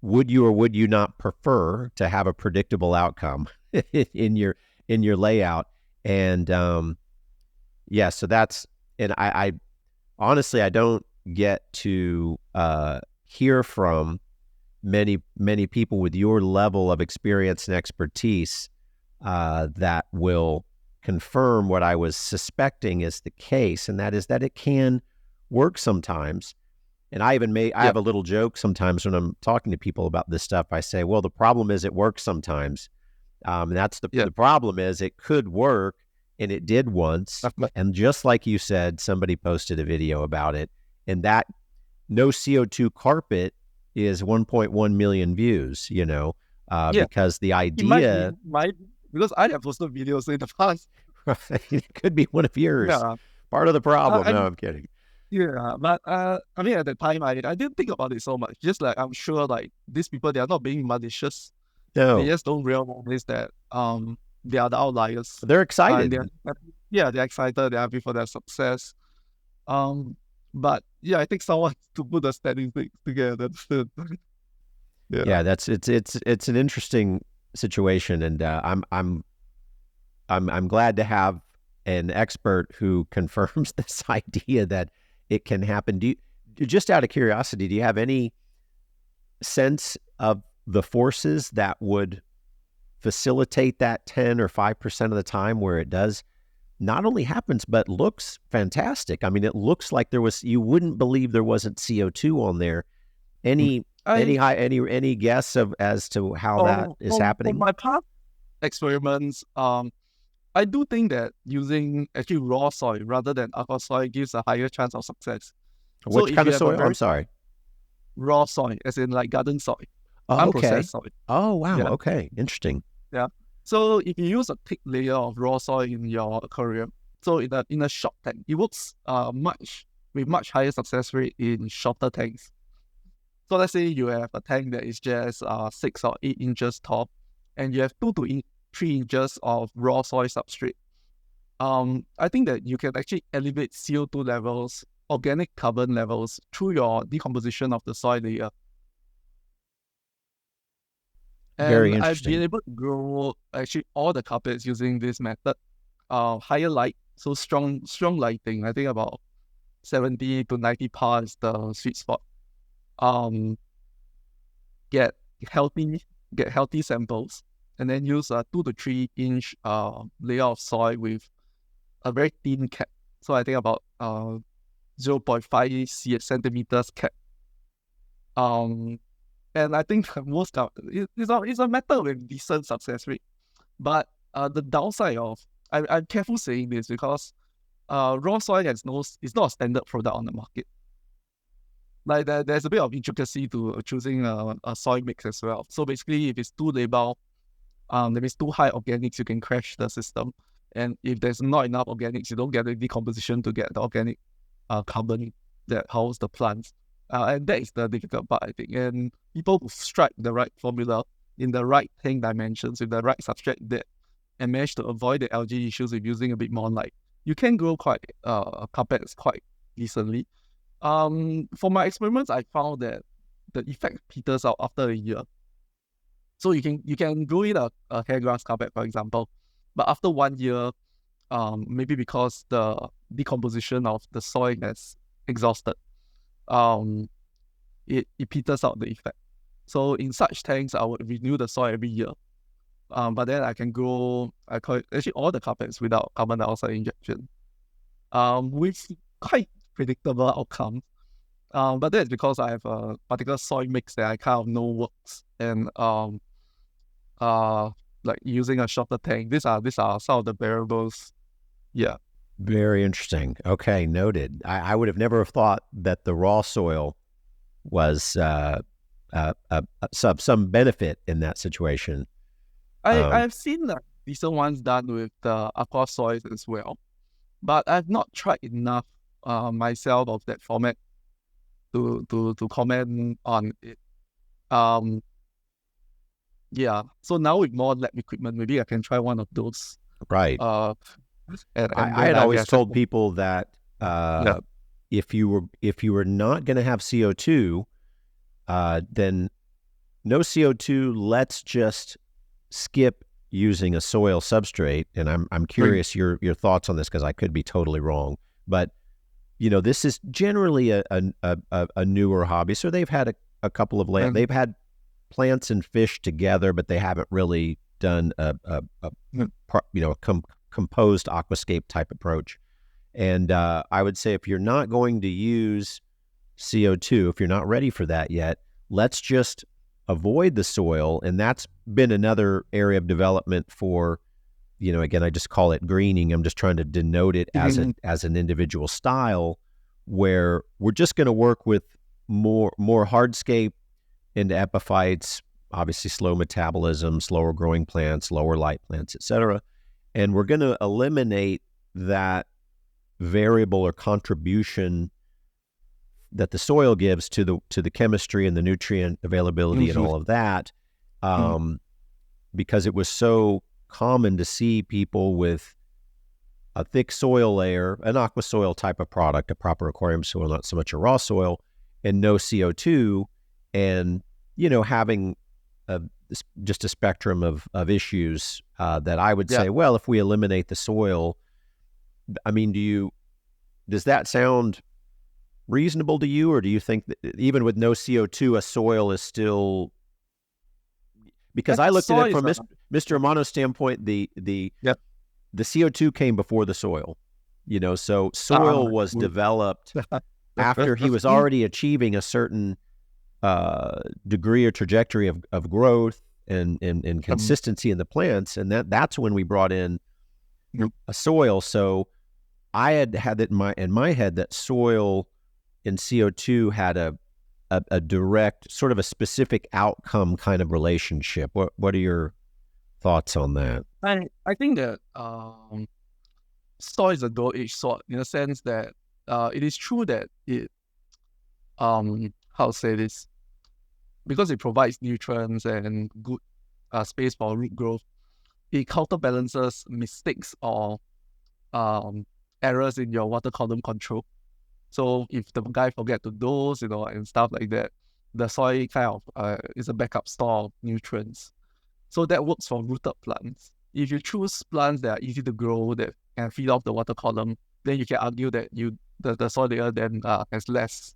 would you or would you not prefer to have a predictable outcome in your layout? And so that's, and I honestly, I don't get to hear from many people with your level of experience and expertise that will confirm what I was suspecting is the case, and that is that it can work sometimes. And I even I have a little joke sometimes when I'm talking to people about this stuff. I say, well, the problem is it works sometimes. And that's the problem is it could work, and it did once. And just like you said, somebody posted a video about it, and that no CO2 carpet is 1.1 million views, because the idea... because I have posted videos in the past. It could be one of yours. Yeah. Part of the problem. No, I'm kidding. Yeah, but I mean, at the time, I didn't think about it so much. Just like, I'm sure like these people, they are not being malicious. No. They just don't realize that they are the outliers. They're excited. They're excited. They're happy for their success. But yeah, I think someone to put the statistics together. That's it's an interesting situation, and I'm glad to have an expert who confirms this idea that it can happen. Just out of curiosity, do you have any sense of the forces that would facilitate that 10 or 5% of the time where it does not only happens, but looks fantastic? I mean, it looks like you wouldn't believe there wasn't CO2 on there. Any guess as to how that is happening? For my past experiments, I do think that using actually raw soil rather than Aquasoil gives a higher chance of success. Which kind of soil? I'm sorry. Raw soil, as in like garden soil. Oh, okay. Unprocessed soil. Oh, wow. Yeah. Okay. Interesting. Yeah. So if you use a thick layer of raw soil in your aquarium, so in a short tank, it works with much higher success rate in shorter tanks. So let's say you have a tank that is just 6 or 8 inches tall, and you have 2 to 3 inches of raw soil substrate. I think that you can actually elevate CO2 levels, organic carbon levels through your decomposition of the soil layer. And very interesting. I've been able to grow actually all the carpets using this method. Higher light, so strong lighting. I think about 70 to 90 par is the sweet spot. Get healthy samples, and then use a 2 to 3 inch layer of soil with a very thin cap. So I think about 0.5 centimeters cap. And I think most it's a matter with decent success rate. But the downside of I'm careful saying this because raw soil it's not a standard product on the market. Like there's a bit of intricacy to choosing a soil mix as well. So basically, if it's too labile, that means too high organics, you can crash the system. And if there's not enough organics, you don't get the decomposition to get the organic carbon that house the plants. And that is the difficult part, I think. And people who strike the right formula in the right tank dimensions with the right substrate depth and manage to avoid the algae issues with using a bit more light, you can grow carpets quite decently. For my experiments, I found that the effect peters out after a year. So you can grow in a hair grass carpet, for example, but after 1 year, maybe because the decomposition of the soil has exhausted, it peters out the effect. So in such tanks, I would renew the soil every year. But then I can grow, I call it actually all the carpets without carbon dioxide injection, with quite predictable outcomes. But that's because I have a particular soil mix that I kind of know works, and like using a shorter tank. These are some of the variables. Yeah. Very interesting. Okay, noted. I would have never thought that the raw soil was some benefit in that situation. I've seen like decent ones done with the Aquasoil as well, but I've not tried enough myself of that format to comment on it. Yeah. So now with more lab equipment, maybe I can try one of those. Right. And I had always told people that if you were not going to have CO2, then no CO2. Let's just skip using a soil substrate. And I'm curious your thoughts on this, because I could be totally wrong. But this is generally a newer hobby. So they've had a couple of they've had plants and fish together, but they haven't really done a composed aquascape type approach. And I would say if you're not going to use CO2, if you're not ready for that yet, let's just avoid the soil. And that's been another area of development for, again, I just call it greening. I'm just trying to denote it as an individual style, where we're just going to work with more hardscape into epiphytes, obviously slow metabolism, slower growing plants, lower light plants, etc. And we're going to eliminate that variable or contribution that the soil gives to the chemistry and the nutrient availability and all of that, because it was so common to see people with a thick soil layer, an Aquasoil type of product, a proper aquarium soil, not so much a raw soil, and no CO2, and having just a spectrum of issues that I would say, well, if we eliminate the soil, I mean, does that sound reasonable to you, or do you think that even with no CO2, a soil is still? Because I looked at it from Mr. Amano's standpoint, the CO2 came before the soil, so soil was developed after he was already achieving a certain degree or trajectory of growth and consistency in the plants, and that's when we brought in a soil. So I had it in my head that soil and CO2 had a direct, sort of a specific outcome kind of relationship. What are your thoughts on that? I think that soil is a double-edged sword, in a sense that it is true that it how to say this, because it provides nutrients and good space for root growth, it counterbalances mistakes or errors in your water column control. So if the guy forget to dose, and stuff like that, the soil kind of is a backup store of nutrients. So that works for rooted plants. If you choose plants that are easy to grow, that can feed off the water column, then you can argue that the soil layer then has less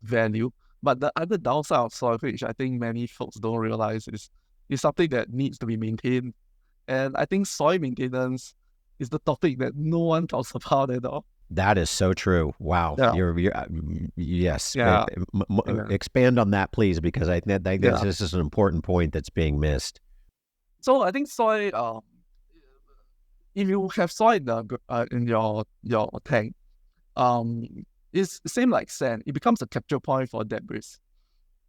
value. But the other downside of soil, which I think many folks don't realize, is something that needs to be maintained. And I think soil maintenance is the topic that no one talks about at all. That is so true. Wow. Yeah. Yes. Yeah. Expand on that, please, because I think this is an important point that's being missed. So I think soil, if you have soil in your tank, it's the same like sand. It becomes a capture point for debris.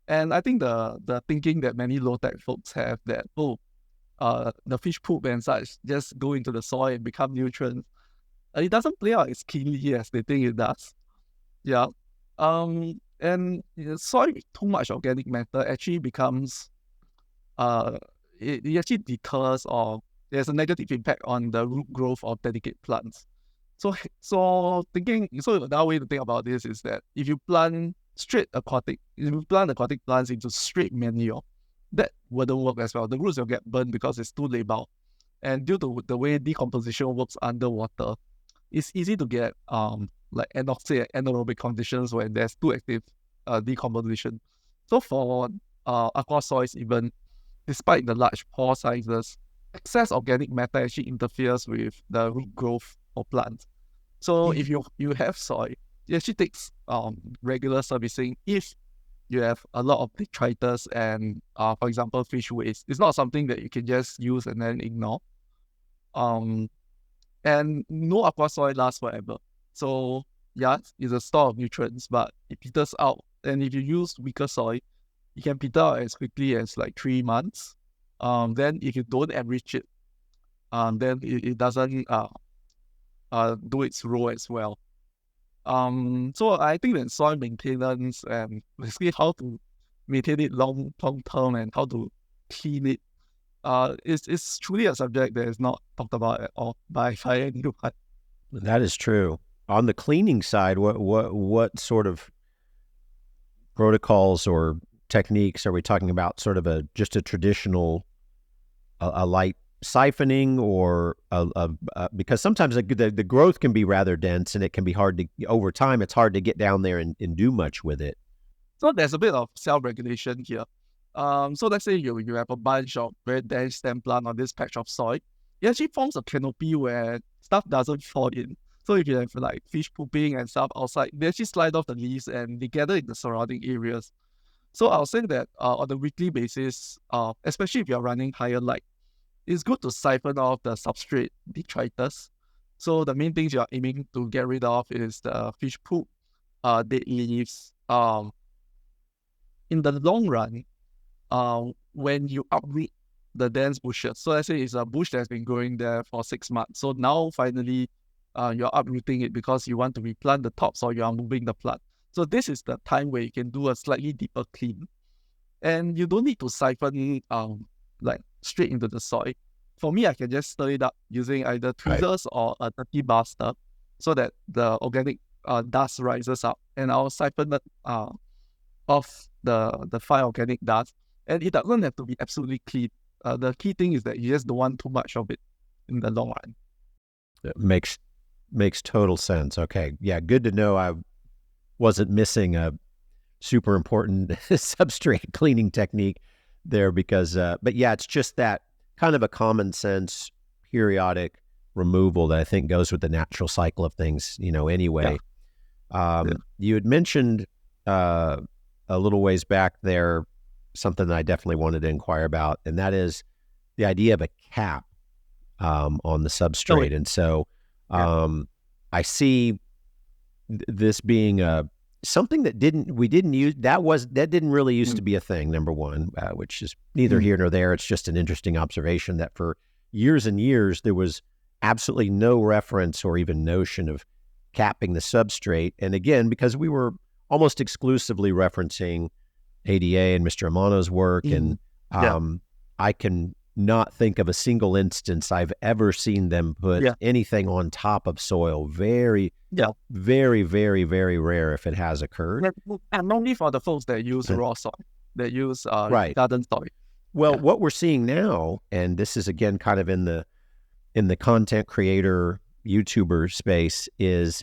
And I think the thinking that many low-tech folks have that, the fish poop and such just go into the soil and become nutrients, it doesn't play out as keenly as they think it does. Yeah. And soil with too much organic matter actually becomes, it actually deters, or there's a negative impact on the root growth of delicate plants. So another way to think about this is that if you plant aquatic plants into straight manure, that wouldn't work as well. The roots will get burned because it's too labile. And due to the way decomposition works underwater, it's easy to get like anoxic and anaerobic conditions when there's too active decomposition. So for aquasoils even, despite the large pore sizes, excess organic matter actually interferes with the root growth of plants. So if you have soil, it actually takes regular servicing if you have a lot of detritus and, for example, fish waste. It's not something that you can just use and then ignore. And no aqua soil lasts forever. So yeah, it's a store of nutrients, but it peters out. And if you use weaker soil, you can peter out as quickly as like 3 months. Then if you don't enrich it, then it doesn't do its role as well. So I think that soil maintenance and basically how to maintain it long term and how to clean it is truly a subject that is not talked about at all by anyone. That is true. On the cleaning side, what sort of protocols or techniques are we talking about? Sort of just a traditional a light siphoning, or because sometimes the growth can be rather dense and it can be hard to, over time, it's hard to get down there and do much with it. So there's a bit of self-regulation here. So let's say you have a bunch of very dense stem plant on this patch of soil. It actually forms a canopy where stuff doesn't fall in. So if you have like fish pooping and stuff outside, they actually slide off the leaves and they gather in the surrounding areas. So I'll say that on a weekly basis, especially if you're running higher light, it's good to siphon off the substrate detritus. So the main things you're aiming to get rid of is the fish poop, dead leaves. In the long run, when you uproot the dense bushes, so let's say it's a bush that's been growing there for 6 months. So now finally, you're uprooting it because you want to replant the tops or you are moving the plant. So this is the time where you can do a slightly deeper clean. And you don't need to siphon like straight into the soil. For me, I can just stir it up using either tweezers or a dirty buster so that the organic dust rises up, and I'll siphon it off the fine organic dust. And it doesn't have to be absolutely clean. The key thing is that you just don't want too much of it in the long run. It makes total sense. Okay. Yeah, good to know I wasn't missing a super important substrate cleaning technique there, because but yeah, it's just that kind of a common sense periodic removal that I think goes with the natural cycle of things, anyway. You had mentioned a little ways back there something that I definitely wanted to inquire about, and that is the idea of a cap on the substrate. And so I see this being something that didn't really used to be a thing, number one, which is neither here nor there. It's just an interesting observation that for years and years, there was absolutely no reference or even notion of capping the substrate. And again, because we were almost exclusively referencing ADA and Mr. Amano's work, and I can not think of a single instance I've ever seen them put anything on top of soil. Very, very, very, very rare if it has occurred. And only for the folks that use raw soil, that use garden soil. Well, what we're seeing now, and this is again kind of in the content creator YouTuber space, is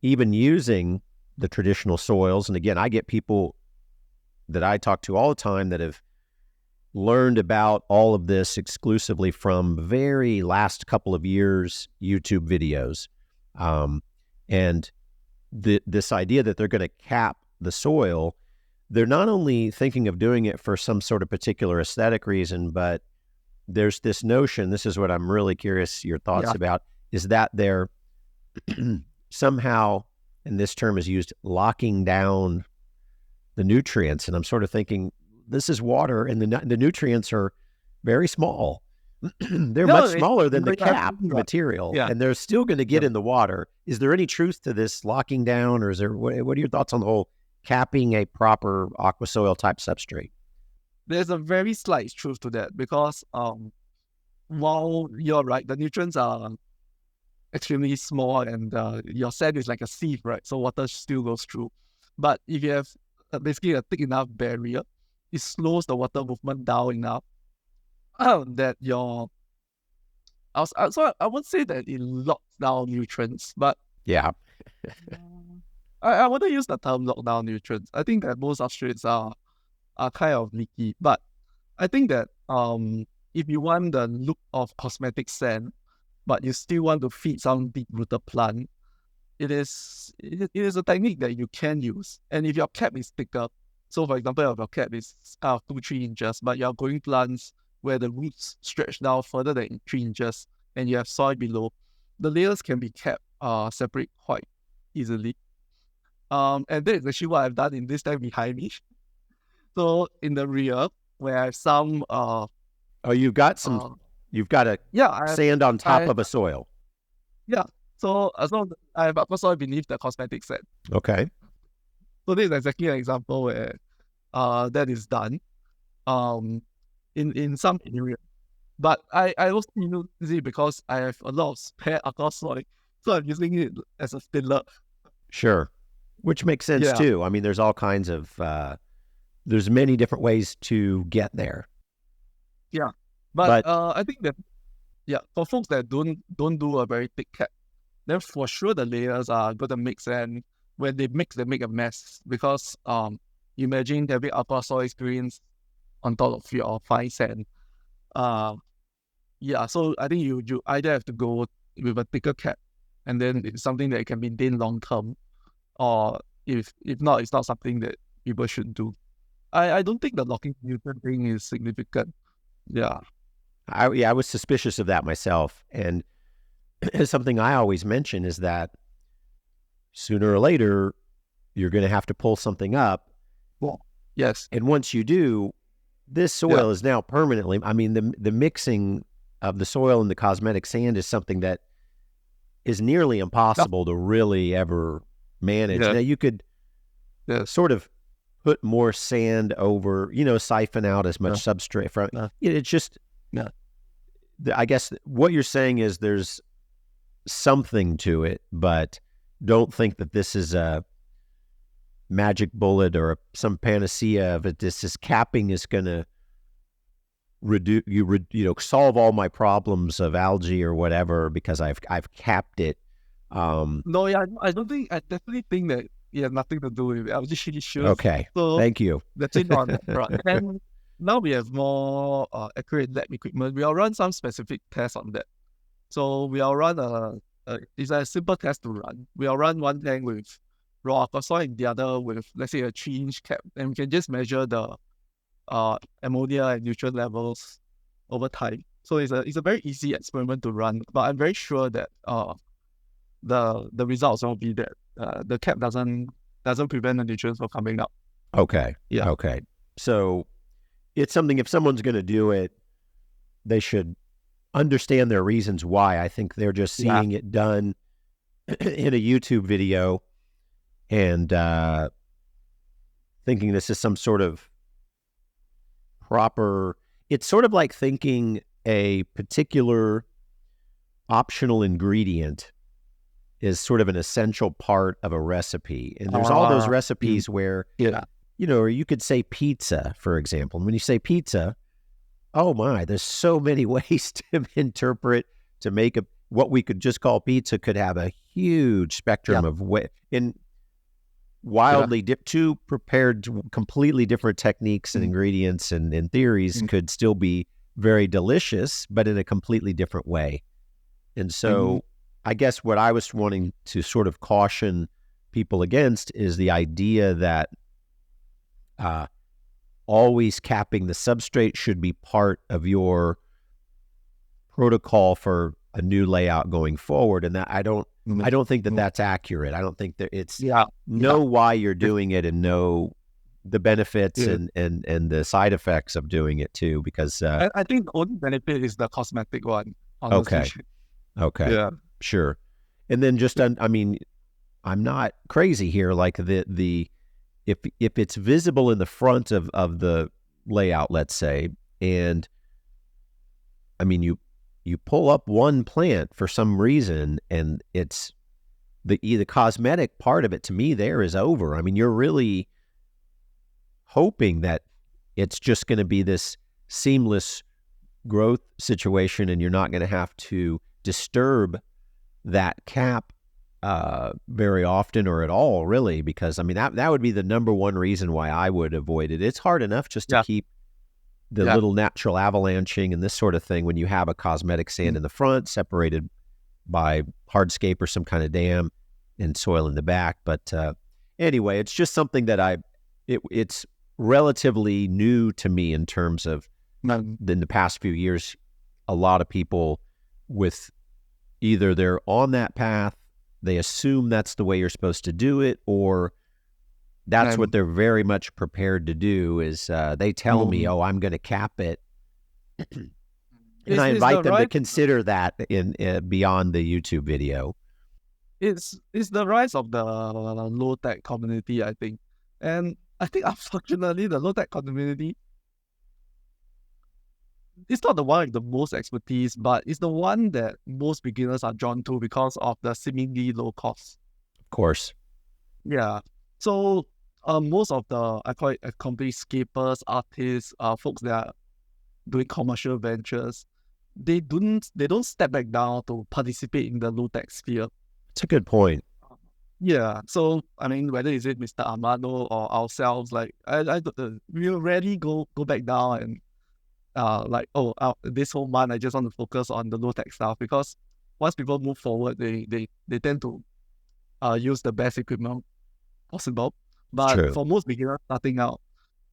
even using the traditional soils. And again, I get people that I talk to all the time that have learned about all of this exclusively from very last couple of years YouTube videos. And this idea that they're going to cap the soil, they're not only thinking of doing it for some sort of particular aesthetic reason, but there's this notion, this is what I'm really curious your thoughts about, is that they're somehow, and this term is used, locking down the nutrients. And I'm sort of thinking, this is water, and the nutrients are very small. They're much smaller than the cap material, and they're still going to get in the water. Is there any truth to this locking down, or is there? What are your thoughts on the whole capping a proper aquasoil type substrate? There's a very slight truth to that, because while you're right, the nutrients are extremely small, and your sand is like a sieve, right? So water still goes through. But if you have basically a thick enough barrier, it slows the water movement down enough that your so I won't say that it locks down nutrients, but Yeah. I wouldn't use the term lock down nutrients. I think that most substrates are kind of leaky, but I think that if you want the look of cosmetic sand, but you still want to feed some deep-rooted plant, it is a technique that you can use. And if your cap is thicker, so for example, if your cap is 2-3 inches, but you're growing plants where the roots stretch down further than 3 inches, and you have soil below, the layers can be kept separate quite easily. And that is actually what I've done in this tank behind me. So in the rear, where I have some you've got a sand on top of a soil. Yeah. So as long as I have Aquasoil beneath the cosmetic sand. Okay. So this is exactly an example where that is done in some area. But I also use it because I have a lot of spare Aquasoil, so I'm using it as a filler. Sure. Which makes sense too. I mean, there's all kinds of there's many different ways to get there. Yeah. But I think that for folks that don't do a very thick cap, then for sure the layers are going to mix, and when they mix, they make a mess because imagine having Aquasoil greens on top of your fine sand. So I think you either have to go with a thicker cap, and then it's something that can be maintain long term, or if not, it's not something that people should do. I don't think the locking nutrient thing is significant. Yeah. I was suspicious of that myself, and something I always mention is that sooner or later you're going to have to pull something up. Well, yes. And once you do, this soil is now permanently. I mean, the mixing of the soil and the cosmetic sand is something that is nearly impossible to really ever manage. Now you could sort of put more sand over, siphon out as much substrate from it's just. I guess what you're saying is there's something to it, but don't think that this is a magic bullet or some panacea of it. This is capping is going to solve all my problems of algae or whatever because I've capped it. No, I don't think. I definitely think that it has nothing to do with it. I was just really sure. Okay, so thank you. That's it on that front. And now we have more accurate lab equipment. We'll run some specific tests on that. So we'll run it's a simple test to run. We'll run one tank with raw Aquasoil and the other with, let's say, a 3-inch cap, and we can just measure the ammonia and nutrient levels over time. So it's a very easy experiment to run, but I'm very sure that the results will be that the cap doesn't prevent the nutrients from coming up. Okay. Yeah. Okay. So it's something, if someone's going to do it, they should understand their reasons why. I think they're just seeing it done in a YouTube video and thinking this is some sort of proper. It's sort of like thinking a particular optional ingredient is sort of an essential part of a recipe. And there's all those recipes where, or you could say pizza, for example. And when you say pizza, oh my, there's so many ways to interpret, to make what we could just call pizza could have a huge spectrum of way. In wildly two prepared completely different techniques and ingredients and theories could still be very delicious, but in a completely different way. And so I guess what I was wanting to sort of caution people against is the idea that always capping the substrate should be part of your protocol for a new layout going forward. And that I don't think that that's accurate. I don't think that it's know why you're doing it and know the benefits and the side effects of doing it too, because I think the only benefit is the cosmetic one. Honestly. Okay. Yeah. Sure. And then just, I mean, I'm not crazy here. Like if it's visible in the front of the layout, let's say, and I mean, you pull up one plant for some reason and it's the cosmetic part of it to me there is over. I mean, you're really hoping that it's just going to be this seamless growth situation, and you're not going to have to disturb that cap very often or at all, really, because I mean that would be the number one reason why I would avoid it. It's hard enough just to keep the little natural avalanching and this sort of thing when you have a cosmetic sand in the front separated by hardscape or some kind of dam and soil in the back. But anyway, it's just something that it's relatively new to me in terms of in the past few years, a lot of people with either they're on that path, they assume that's the way you're supposed to do it, or that's what they're very much prepared to do is they tell me, oh, I'm going to cap it. And I invite them to consider that in beyond the YouTube video. It's the rise of the low-tech community, I think. And I think, unfortunately, the low-tech community, it's not the one with the most expertise, but it's the one that most beginners are drawn to because of the seemingly low cost. Of course. Yeah. So most of the, I call it accomplished scapers, artists, folks that are doing commercial ventures, they don't step back down to participate in the low-tech sphere. It's a good point. Yeah. So, I mean, whether is it Mr. Amano or ourselves, like, we rarely go back down and this whole month I just want to focus on the low-tech stuff, because once people move forward, they tend to use the best equipment possible. But for most beginners starting out,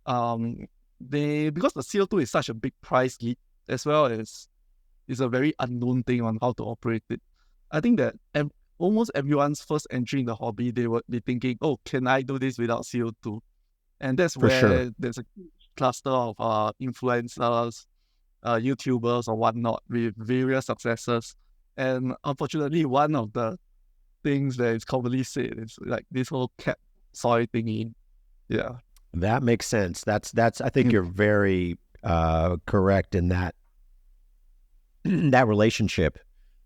because the CO2 is such a big price lead, as well as it's a very unknown thing on how to operate it. I think that almost everyone's first entry in the hobby, they would be thinking, oh, can I do this without CO2? And that's where there's a cluster of influencers, YouTubers or whatnot with various successes. And unfortunately, one of the things that is commonly said is like this whole cap soil thingy. Yeah. That makes sense. That's I think you're very correct in that that relationship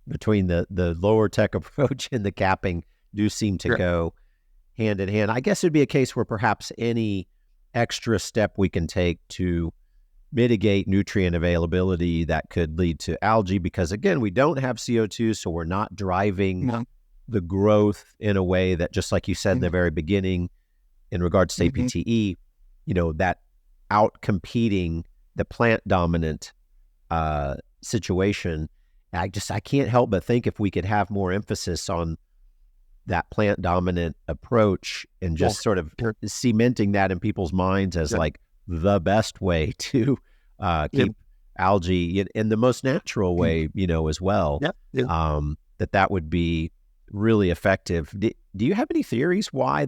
between the lower tech approach and the capping do seem to go hand in hand. I guess it'd be a case where perhaps any extra step we can take to mitigate nutrient availability that could lead to algae, because again, we don't have CO2, so we're not driving the growth in a way that, just like you said in the very beginning, in regards to APTE, that out-competing the plant dominant situation. I can't help but think if we could have more emphasis on that plant dominant approach and just sort of cementing that in people's minds as like the best way to keep algae in the most natural way, as well, that would be really effective. Do you have any theories why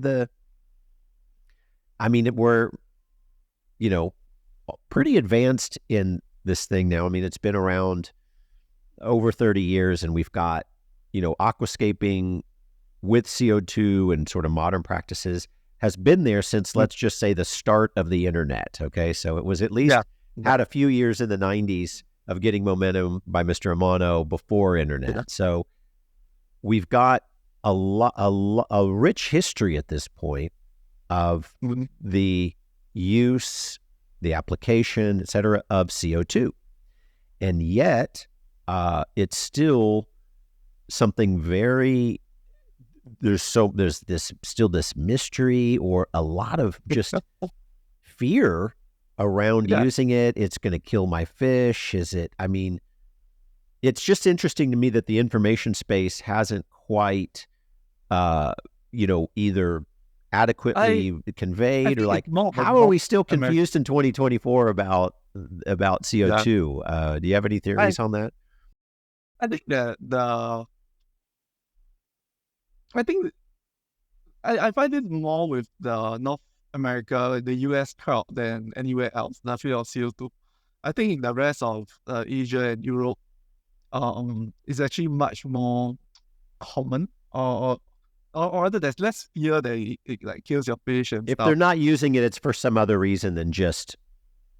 we're, pretty advanced in this thing now. I mean, it's been around over 30 years and we've got, aquascaping with CO2 and sort of modern practices has been there since, let's just say, the start of the internet. Okay. So it was at least had a few years in the 90s of getting momentum by Mr. Amano before internet. So we've got a rich history at this point of the use, the application, et cetera, of CO2. And yet it's still something very, there's still this mystery or a lot of just fear around using it. It's going to kill my fish. It's just interesting to me that the information space hasn't quite, either adequately conveyed, or like, how are we still confused in 2024 about CO2? Do you have any theories on that? I think that I find it more with the North America, the US crowd than anywhere else, the field of CO2. I think in the rest of Asia and Europe, it's actually much more common, or rather there's less fear that it like kills your fish and if stuff. They're not using it, it's for some other reason than just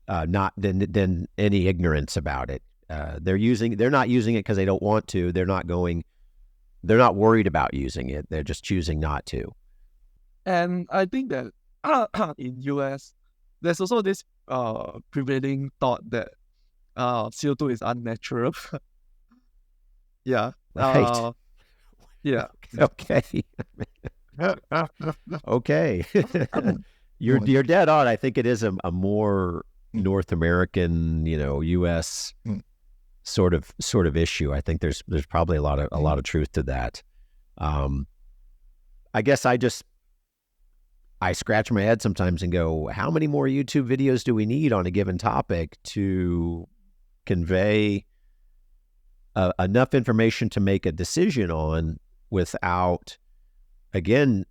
than any ignorance about it. They're not using it because they don't want to. They're not worried about using it. They're just choosing not to. And I think that in US, there's also this prevailing thought that CO2 is unnatural. Yeah. Right. Yeah. Okay. Okay. You're dead on. I think it is a more North American, U.S. sort of issue. I think there's probably a lot of truth to that. I guess I scratch my head sometimes and go, how many more YouTube videos do we need on a given topic to convey enough information to make a decision on without, again,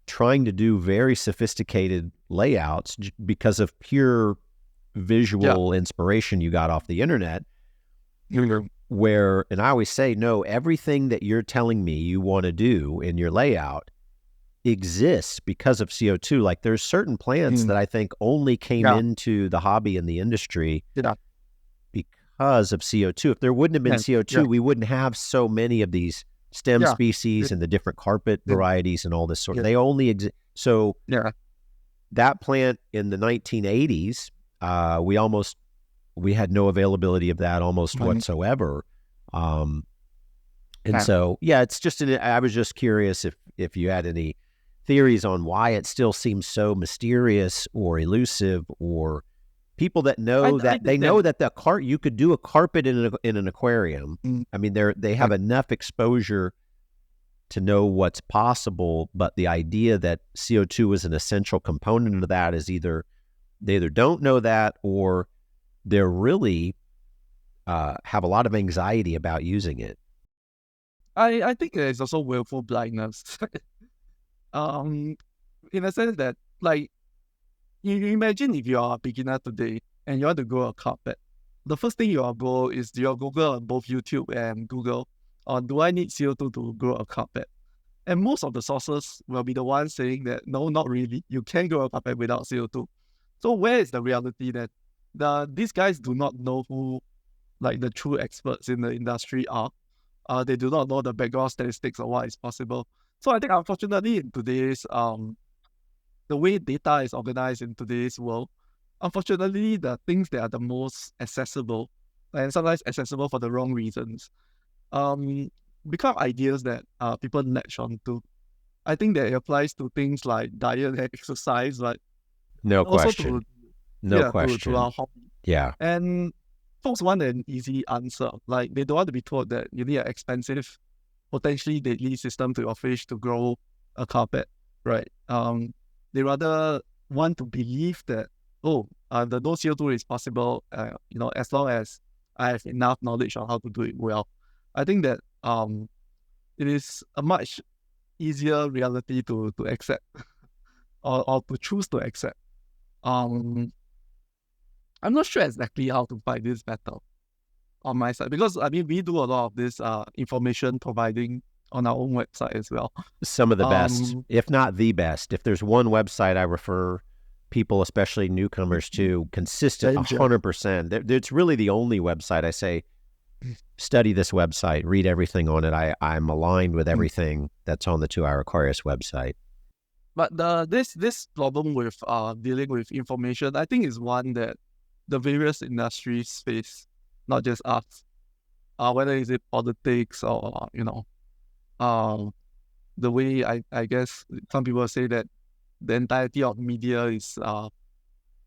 trying to do very sophisticated layouts because of pure visual inspiration you got off the internet. Where, and I always say, no, everything that you're telling me you want to do in your layout exists because of CO2. Like there's certain plants that I think only came into the hobby and the industry because of CO2. If there wouldn't have been CO2, we wouldn't have so many of these stem species and the different carpet varieties and all this sort of, they only exist. So that plant in the 1980s, we had no availability of that almost whatsoever. And so, it's just, I was just curious if you had any theories on why it still seems so mysterious or elusive, or people that know that you could do a carpet in an aquarium. I mean, they have enough exposure to know what's possible, but the idea that CO2 is an essential component of that is they either don't know that, or they're really have a lot of anxiety about using it. I think there's also willful blindness. In a sense that, like, you imagine if you are a beginner today and you want to grow a carpet, the first thing you'll go is you'll Google on both YouTube and Google, do I need CO2 to grow a carpet? And most of the sources will be the ones saying that, no, not really. You can grow a carpet without CO2. So where is the reality that these guys do not know who, like, the true experts in the industry are? They do not know the background statistics of what is possible. So I think, unfortunately, in today's the way data is organized in today's world, unfortunately, the things that are the most accessible, and sometimes accessible for the wrong reasons, become ideas that people latch onto. I think that it applies to things like diet and exercise, like no question. To our hobby. Yeah. And folks want an easy answer. Like, they don't want to be told that you need an expensive, potentially deadly system to your fish to grow a carpet, right? They rather want to believe that, the no CO2 is possible, as long as I have enough knowledge on how to do it well. I think that it is a much easier reality to accept or to choose to accept. I'm not sure exactly how to fight this battle on my side, because I mean, we do a lot of this information providing on our own website as well. Some of the best, if not the best. If there's one website I refer people, especially newcomers, to, consistent 100%, it's really the only website I say, study this website, read everything on it. I'm aligned with everything that's on the 2-Hour Aquarist website. But this problem with dealing with information, I think, is one that the various industries face, not just us. Whether is it politics or the way I guess some people say that the entirety of media is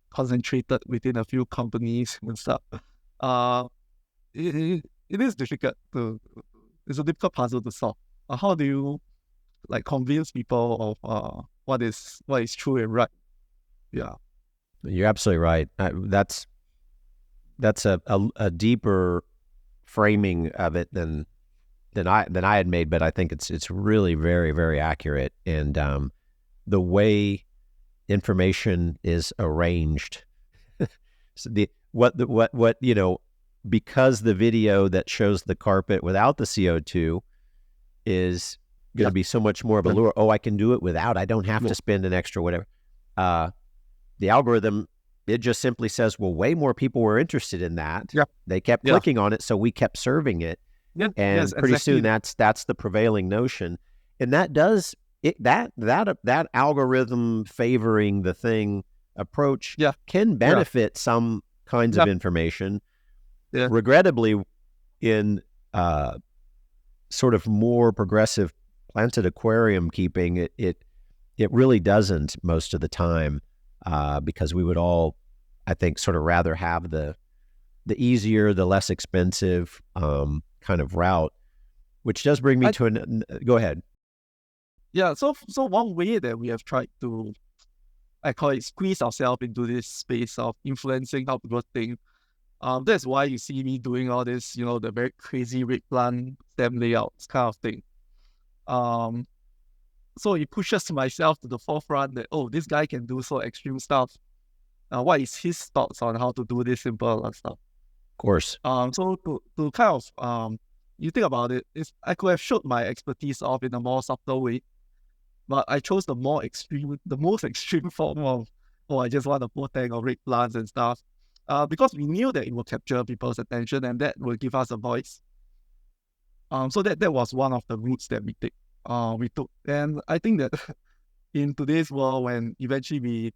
concentrated within a few companies and stuff. It is difficult it's a difficult puzzle to solve. How do you convince people of what is true and right? Yeah, you're absolutely right. That's a deeper framing of it than I had made, but I think it's really very, very accurate. And the way information is arranged, so because the video that shows the carpet without the CO2 is going to be so much more of a lure. Oh, I can do it without. I don't have to spend an extra whatever. The algorithm, it just simply says, well, way more people were interested in that. They kept clicking on it, so we kept serving it. And pretty soon that's the prevailing notion. And that does that algorithm favoring the thing approach Yeah. can benefit some kinds of information. Yeah. Regrettably, in sort of more progressive planted aquarium keeping, it really doesn't most of the time, because we would all, I think, sort of rather have the easier, the less expensive kind of route, which does bring me to go ahead. Yeah, so one way that we have tried to, I call it, squeeze ourselves into this space of influencing how people think. That's why you see me doing all this, the very crazy red plant stem layouts kind of thing. So it pushes myself to the forefront that, oh, this guy can do so extreme stuff. What is his thoughts on how to do this simple stuff? Of course. So to kind of, you think about it, I could have showed my expertise off in a more subtle way, but I chose the most extreme form of, I just want a full tank of red plants and stuff, because we knew that it will capture people's attention and that will give us a voice. So that was one of the routes that we took. And I think that in today's world, when eventually we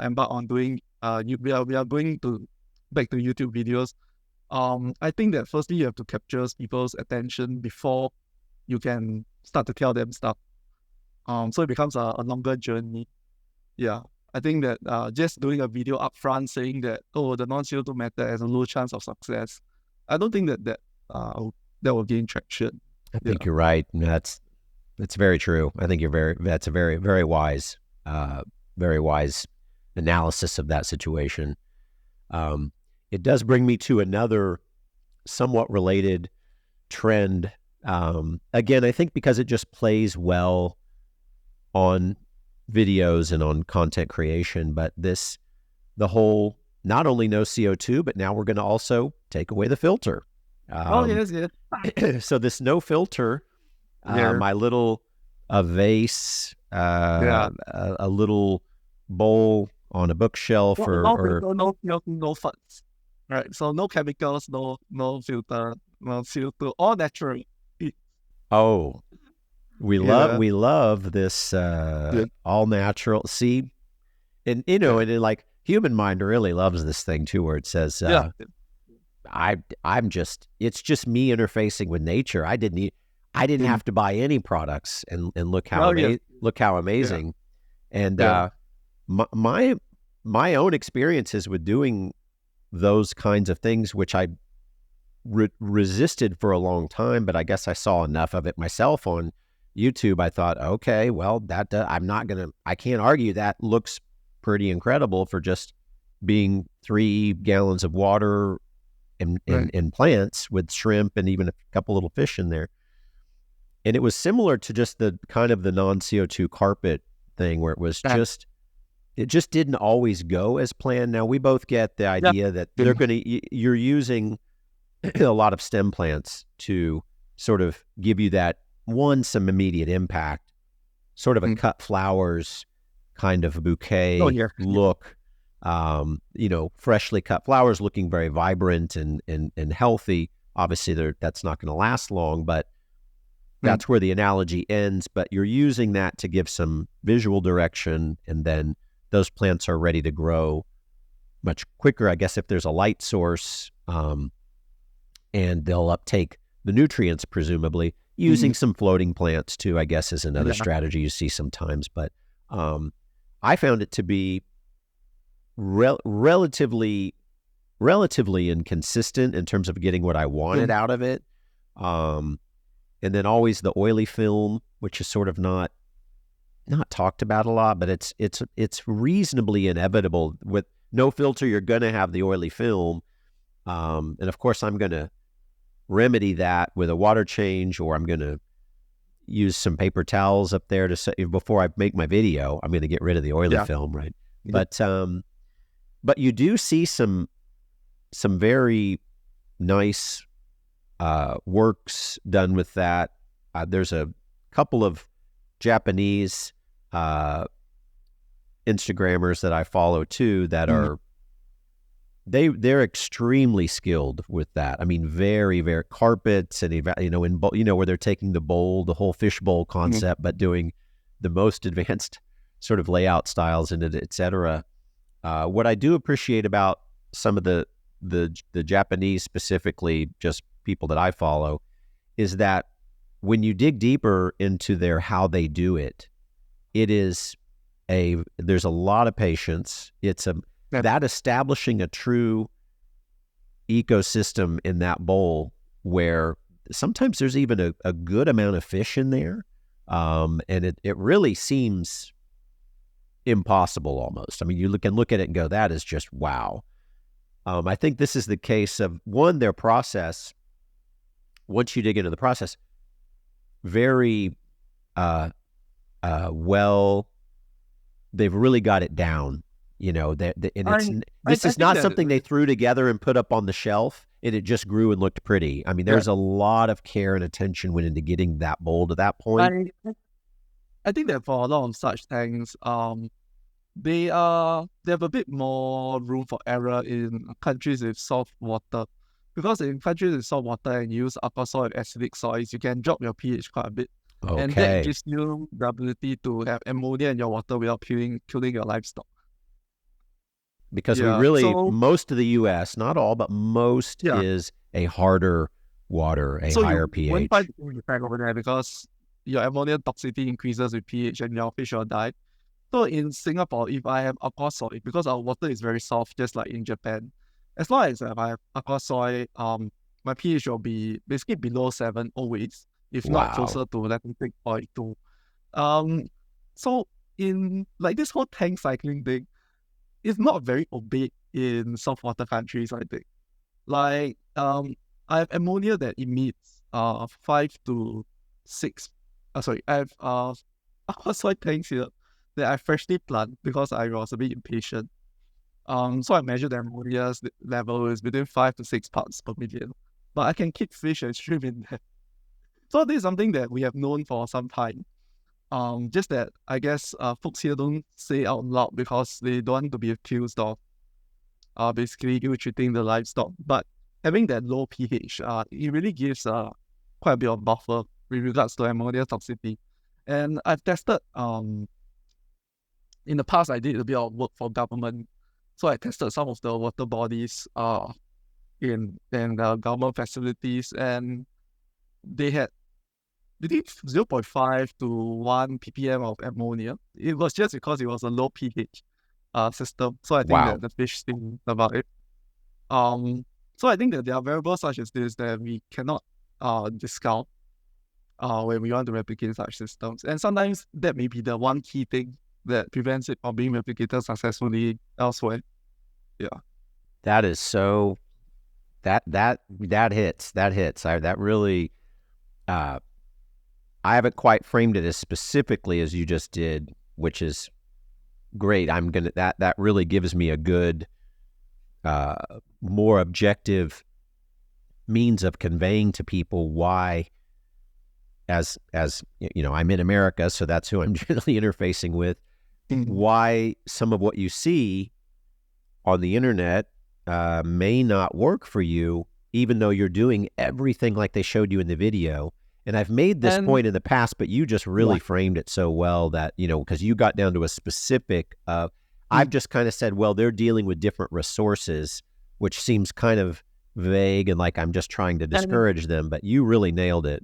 embark on doing, we are going back to YouTube videos. I think that firstly you have to capture people's attention before you can start to tell them stuff. So it becomes a longer journey. Yeah, I think that just doing a video up front saying that, oh, the non-CO2 method has a low chance of success, I don't think that will gain traction. I think you're right. That's very true. I think that's a very, very wise analysis of that situation. It does bring me to another somewhat related trend. Again, I think because it just plays well on videos and on content creation, but the whole, not only no CO2, but now we're going to also take away the filter. Yes. So this no filter, my little vase, a little bowl on a bookshelf, no fuss. Right, so no chemicals, no filter, no CO2, all natural. Oh, we love this all natural. See, and and like human mind really loves this thing too, where it says, it's just me interfacing with nature. I didn't have to buy any products, and look how amazing. And my own experiences with doing those kinds of things, which I resisted for a long time, but I guess I saw enough of it myself on YouTube. I thought, okay, well, I can't argue that looks pretty incredible for just being 3 gallons of water and plants with shrimp and even a couple little fish in there. And it was similar to just the kind of the non-CO2 carpet thing, where it was it just didn't always go as planned. Now, we both get the idea that you're using a lot of stem plants to sort of give you that some immediate impact, sort of a cut flowers kind of bouquet look. Freshly cut flowers looking very vibrant and healthy. Obviously, that's not going to last long, but that's where the analogy ends. But you're using that to give some visual direction, and then those plants are ready to grow much quicker, I guess, if there's a light source, and they'll uptake the nutrients, presumably, using some floating plants too, I guess, is another strategy you see sometimes. But I found it to be relatively inconsistent in terms of getting what I wanted out of it. And then always the oily film, which is sort of not talked about a lot, but it's reasonably inevitable. With no filter, you're going to have the oily film. And of course, I'm going to remedy that with a water change, or I'm going to use some paper towels up there to say, before I make my video, I'm going to get rid of the oily film, right? But you do see some very nice works done with that. There's a couple of Japanese Instagrammers that I follow too that are they're extremely skilled with that. I mean, very, very carpets and where they're taking the whole fish bowl concept, but doing the most advanced sort of layout styles in it, etc. What I do appreciate about some of the Japanese, specifically just people that I follow, is that when you dig deeper into their how they do it, there's a lot of patience. That establishing a true ecosystem in that bowl where sometimes there's even a good amount of fish in there, and it really seems impossible almost. I mean, you can look at it and go, that is just wow. I think this is the case of, one, their process, once you dig into the process, very well, they've really got it down, and this is not something they threw together and put up on the shelf and it just grew and looked pretty. I mean, there's a lot of care and attention went into getting that bowl to that point. I think that for a lot of such things, they have a bit more room for error in countries with soft water, because in countries with salt water and you use Aquasoil and acidic soils, you can drop your pH quite a bit. Okay. And that gives you the ability to have ammonia in your water without killing your livestock. Because most of the U.S., not all, but most is a harder water, higher pH. So you won't find the effect over there because your ammonia toxicity increases with pH and your fish will die. So in Singapore, if I have Aquasoil, because our water is very soft, just like in Japan, as long as I have Aquasoil, my pH will be basically below 7 always, if not closer to, let me think, 0.2. So in like this whole tank cycling thing, it's not very obeyed in saltwater countries, I think. Like, I have ammonia that emits 5 to 6. I have Aquasoil tanks here that I freshly planted because I was a bit impatient. So I measured the ammonia level is between 5 to 6 parts per million. But I can keep fish and shrimp in there. So this is something that we have known for some time. Just that I guess folks here don't say out loud because they don't want to be accused of basically ill-treating the livestock. But having that low pH, it really gives quite a bit of buffer with regards to ammonia toxicity. And I've tested, in the past I did a bit of work for government. So I tested some of the water bodies in government facilities, and they had between 0.5 to 1 ppm of ammonia. It was just because it was a low pH system. So I think that the fish think about it. So I think that there are variables such as this that we cannot discount when we want to replicate such systems. And sometimes that may be the one key thing that prevents it from being replicated successfully elsewhere. Yeah. That is so, that hits. That really, I haven't quite framed it as specifically as you just did, which is great. That really gives me a good, more objective means of conveying to people why, as I'm in America, so that's who I'm generally interfacing with, why some of what you see on the internet may not work for you, even though you're doing everything like they showed you in the video. And I've made this point in the past, but you just really framed it so well that, because you got down to a specific, I've just kind of said, well, they're dealing with different resources, which seems kind of vague and like I'm just trying to discourage them, but you really nailed it.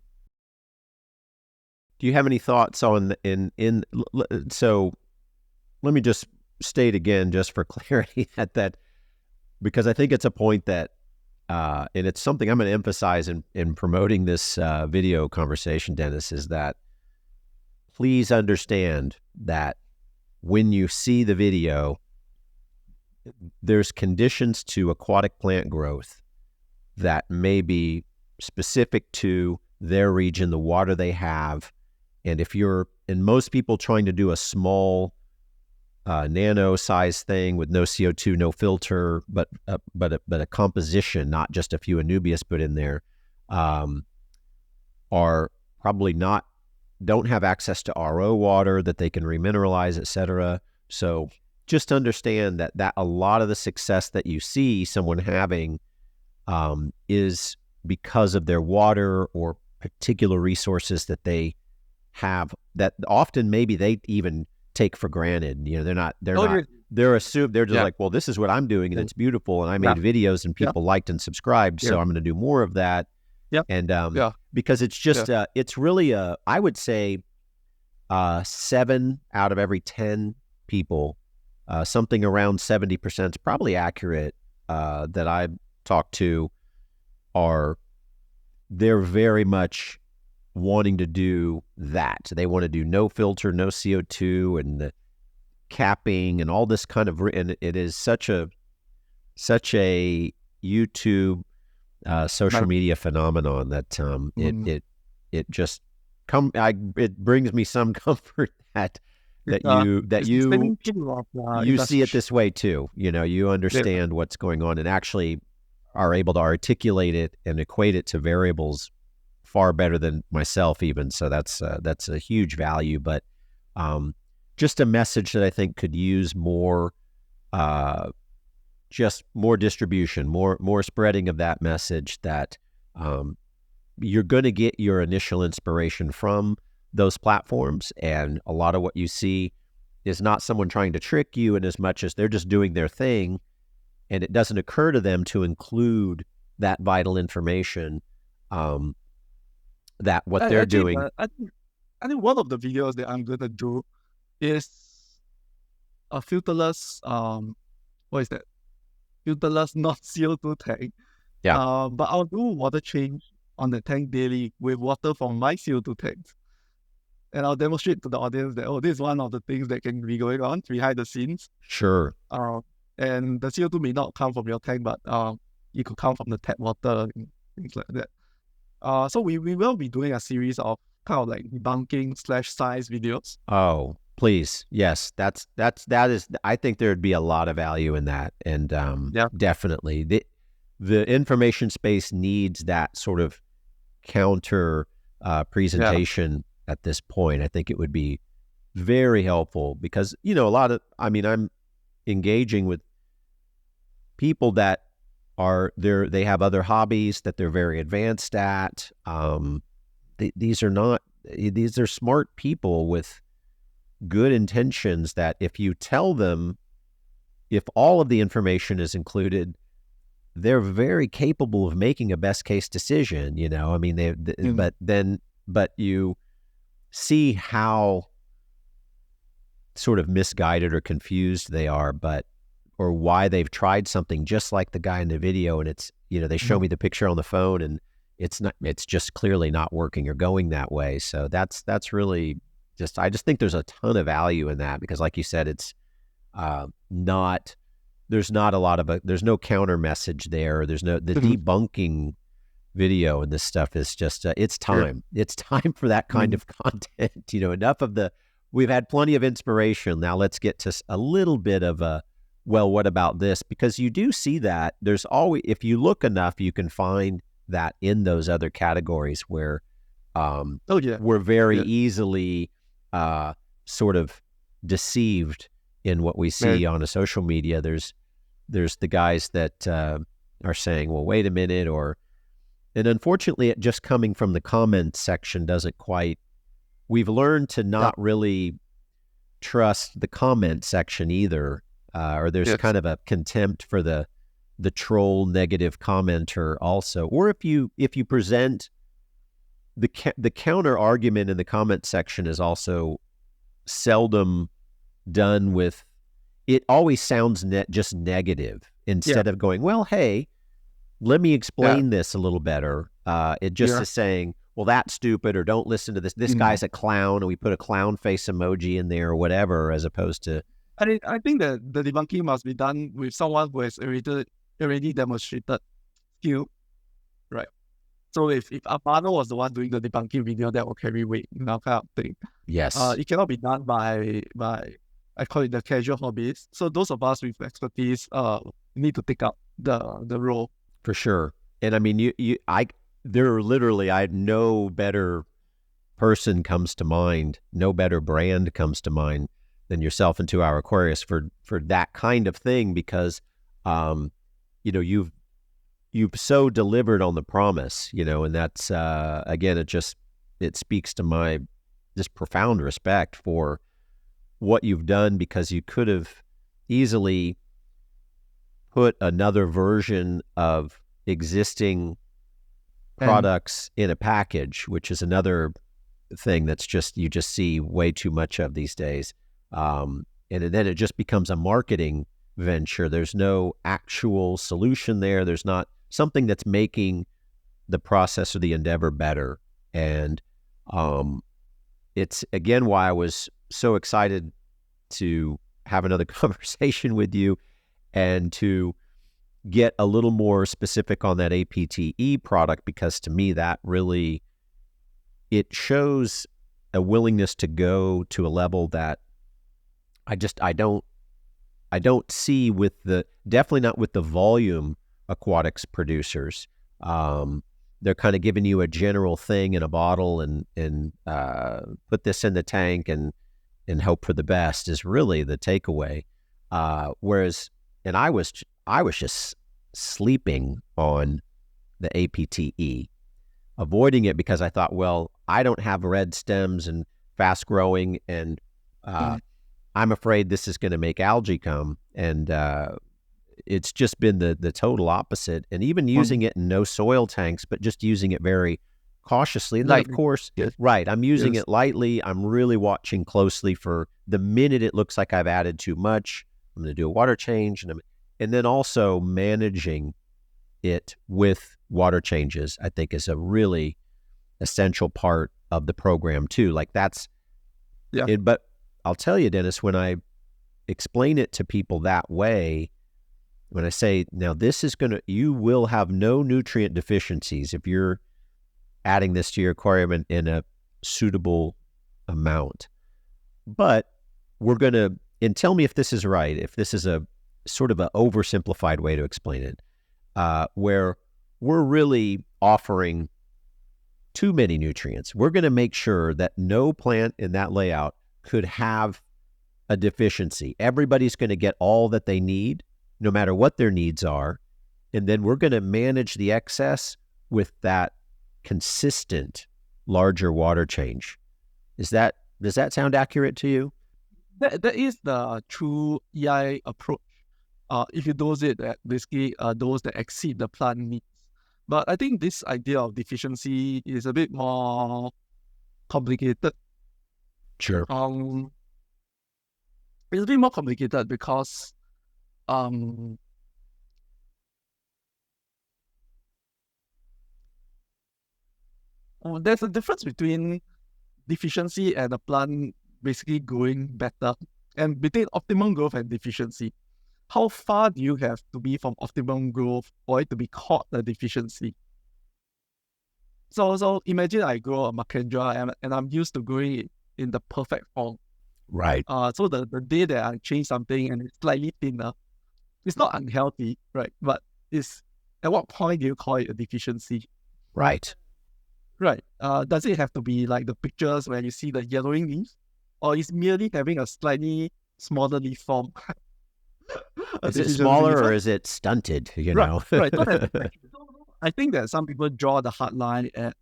Do you have any thoughts on, so let me just state again, just for clarity, that because I think it's a point that, and it's something I'm going to emphasize in promoting this video conversation, Dennis, is that please understand that when you see the video, there's conditions to aquatic plant growth that may be specific to their region, the water they have. And most people trying to do a small nano size thing with no CO2, no filter, but a composition, not just a few Anubias put in there, are probably don't have access to RO water that they can remineralize, etc. So just understand that a lot of the success that you see someone having is because of their water or particular resources that they have that often maybe they even take for granted. They're not they're just Yeah. like, well, this is what I'm doing and Mm. it's beautiful and I Yeah. made videos and Yeah. people liked and subscribed, Yeah. so I'm going to do more of that. Yeah. And Yeah. because it's Yeah. just it's really I would say 7 out of every 10 people, something around 70% is probably accurate, that I talked to, they're very much wanting to do that. They want to do no filter, no CO2, and the capping and all this kind of, and it is such a YouTube social But, media phenomenon that mm, it just it brings me some comfort that it's the you same thing of see it industry. this way too. You Yeah. understand what's going on and actually are able to articulate it and equate it to variables far better than myself even. So that's a huge value, but just a message that I think could use more, just more distribution, more spreading of that message, that you're going to get your initial inspiration from those platforms. And a lot of what you see is not someone trying to trick you in as much as they're just doing their thing. And it doesn't occur to them to include that vital information, that what they're Actually, doing. I think one of the videos that I'm gonna do is a filterless what is that? Filterless not CO2 tank. Yeah, But I'll do water change on the tank daily with water from my CO2 tanks. And I'll demonstrate to the audience that, this is one of the things that can be going on behind the scenes. sure. And the CO2 may not come from your tank, but it could come from the tap water and things like that. So we will be doing a series of kind of like debunking / science videos. Oh, please. Yes, that is, I think there'd be a lot of value in that. And Yeah. definitely the information space needs that sort of counter presentation at this point. I think it would be very helpful because, I'm engaging with people that they have other hobbies that they're very advanced at. These are smart people with good intentions that if you tell them, if all of the information is included, they're very capable of making a best case decision. I mean, but you see how sort of misguided or confused they are, or why they've tried something just like the guy in the video. And it's, they show me the picture on the phone and it's just clearly not working or going that way. So that's really I just think there's a ton of value in that because like you said, it's there's not a lot of there's no counter message there. There's no, the debunking video and this stuff is just, it's time. It's time for that kind of content. Enough of we've had plenty of inspiration. Now let's get to a little bit of well, what about this? Because you do see that there's always, if you look enough, you can find that in those other categories where we're very easily sort of deceived in what we see on a social media. There's the guys that are saying, well, wait a minute, and unfortunately, it just coming from the comment section doesn't quite, we've learned to not really trust the comment section either, or there's kind of a contempt for the troll negative commenter also. Or if you present the counter argument in the comment section is also seldom done with, it always sounds just negative instead of going, well, hey, let me explain this a little better. It just is saying, well, that's stupid, or don't listen to this. This guy's a clown, and we put a clown face emoji in there or whatever, as opposed to. I think that the debunking must be done with someone who has already demonstrated skill, right? So if Amano was the one doing the debunking video, that will carry weight, kind of thing. Yes. It cannot be done by I call it the casual hobbies. So those of us with expertise need to take up the role. For sure. And I mean, I had no better person comes to mind, no better brand comes to mind than yourself and 2 Hour Aquarius for that kind of thing, because you've so delivered on the promise, and that's again, it speaks to my just profound respect for what you've done, because you could have easily put another version of existing products in a package, which is another thing that's just, you just see way too much of these days. And then it just becomes a marketing venture. There's no actual solution there. There's not something that's making the process or the endeavor better. And it's, again, why I was so excited to have another conversation with you and to get a little more specific on that APTE product, because to me that really, it shows a willingness to go to a level that I don't see with definitely not with the volume aquatics producers. They're kind of giving you a general thing in a bottle and put this in the tank and hope for the best is really the takeaway. Whereas, and I was just sleeping on the APTE, avoiding it because I thought, well, I don't have red stems and fast growing, and I'm afraid this is going to make algae come. And it's just been the total opposite. And even using it in no soil tanks, but just using it very cautiously. And then, of course, right, I'm using it lightly. I'm really watching closely for the minute it looks like I've added too much, I'm going to do a water change. And then also managing it with water changes, I think, is a really essential part of the program too. Like that's, but I'll tell you, Dennis, when I explain it to people that way, when I say, now this is you will have no nutrient deficiencies if you're adding this to your aquarium in a suitable amount. But we're going to, and tell me if this is right, if this is a sort of an oversimplified way to explain it, where we're really offering too many nutrients. We're going to make sure that no plant in that layout could have a deficiency. Everybody's going to get all that they need, no matter what their needs are. And then we're going to manage the excess with that consistent larger water change. Does that sound accurate to you? That is the true EI approach. If you dose it at basically dose that exceed the plant needs. But I think this idea of deficiency is a bit more complicated. Sure. It's a bit more complicated because there's a difference between deficiency and a plant basically growing better, and between optimum growth and deficiency. How far do you have to be from optimum growth for it to be called a deficiency? So imagine I grow a macandra and I'm used to growing it in the perfect form. Right. So the day that I change something and it's slightly thinner, it's not unhealthy, right? But at what point do you call it a deficiency? Right. Right. Does it have to be like the pictures where you see the yellowing leaves? Or is merely having a slightly smaller leaf form? Is it smaller or is it stunted? Know? Right. I think that some people draw the hard line at,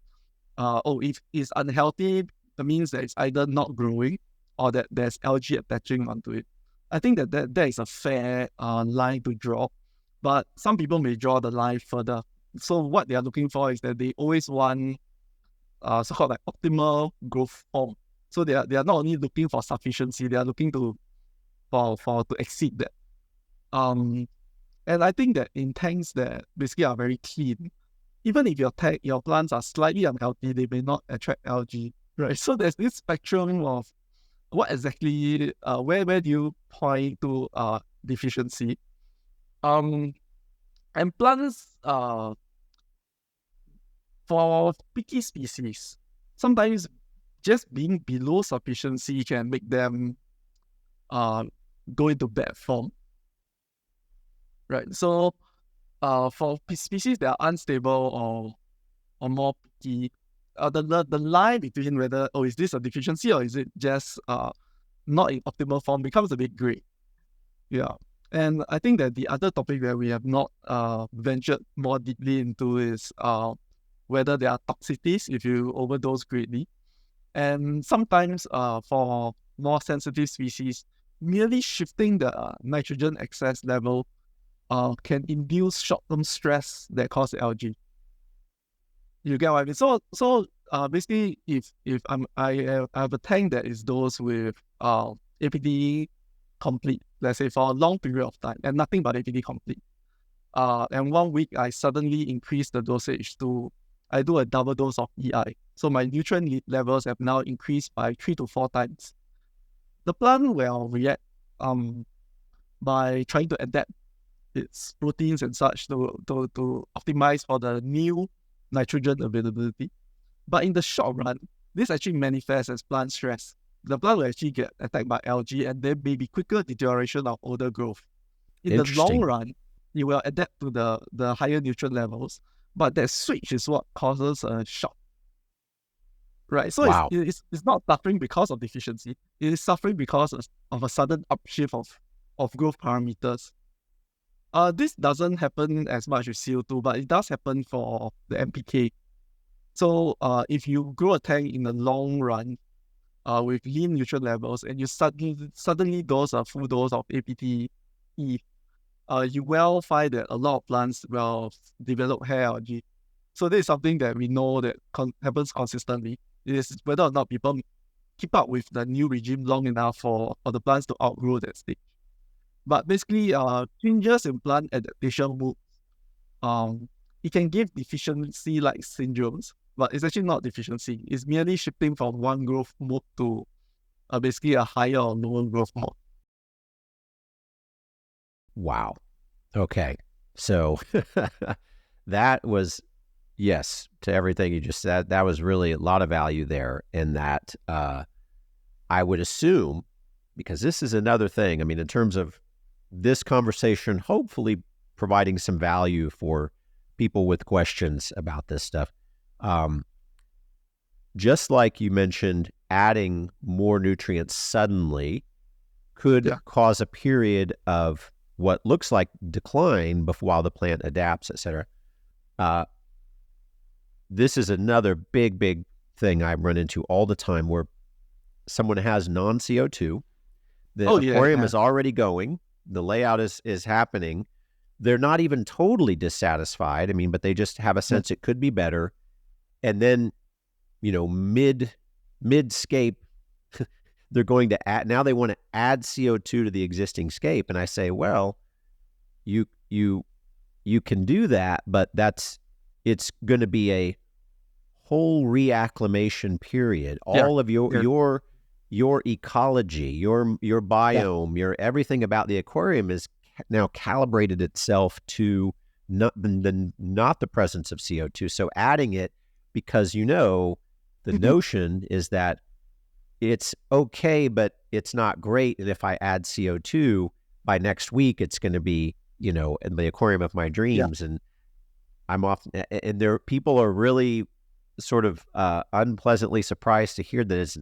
if it's unhealthy, that means that it's either not growing or that there's algae attaching onto it. I think that is a fair line to draw, but some people may draw the line further. So what they are looking for is that they always want so-called like optimal growth form. So they are not only looking for sufficiency, they are looking to exceed that. And I think that in tanks that basically are very clean, even if your plants are slightly unhealthy, they may not attract algae, right? So there's this spectrum of what exactly, where do you point to deficiency? And plants, for picky species, sometimes just being below sufficiency can make them go into bad form. Right. So for species that are unstable or more picky, the line between whether is this a deficiency or is it just not in optimal form becomes a bit gray. Yeah. And I think that the other topic that we have not ventured more deeply into is whether there are toxicities if you overdose greatly. And sometimes for more sensitive species, merely shifting the nitrogen excess level can induce short-term stress that cause algae. You get what I mean? So basically, if I have a tank that is dosed with APT complete, let's say for a long period of time, and nothing but APT complete. And 1 week I suddenly increase the dosage I do a double dose of EI. So my nutrient levels have now increased by 3 to 4 times. The plant will react by trying to adapt its proteins and such to optimize for the new nitrogen availability. But in the short run, this actually manifests as plant stress. The plant will actually get attacked by algae, and there may be quicker deterioration of older growth. In the long run, it will adapt to the higher nutrient levels, but that switch is what causes a shock. Right, so Wow. it's not suffering because of deficiency. It is suffering because of a sudden upshift of growth parameters. This doesn't happen as much with CO2, but it does happen for the NPK. So if you grow a tank in the long run with lean nutrient levels, and you suddenly dose a full dose of APT-E, you will find that a lot of plants will develop hair algae. So this is something that we know that happens consistently. It is whether or not people keep up with the new regime long enough for the plants to outgrow that stage. But basically, changes in plant adaptation modes, it can give deficiency-like syndromes, but it's actually not deficiency. It's merely shifting from one growth mode to basically a higher or lower growth mode. Wow. Okay. So that was, yes, to everything you just said. That was really a lot of value there. And that I would assume, because this is another thing, I mean, in terms of this conversation, hopefully providing some value for people with questions about this stuff. Just like you mentioned, adding more nutrients suddenly could cause a period of what looks like decline while the plant adapts, et cetera. This is another big thing I run into all the time where someone has non-CO2, the aquarium is already going, the layout is happening. They're not even totally dissatisfied. I mean, but they just have a sense it could be better. And then, you know, mid-scape, they're going to add, now they want to add CO2 to the existing scape. And I say, well, you can do that, but it's going to be a whole reacclimation period. All of your ecology, your biome, your everything about the aquarium is now calibrated itself to not the presence of CO2. So adding it, because the notion is that it's okay, but it's not great. And if I add CO2 by next week, it's going to be, in the aquarium of my dreams. And I'm often, and people are really sort of unpleasantly surprised to hear that it's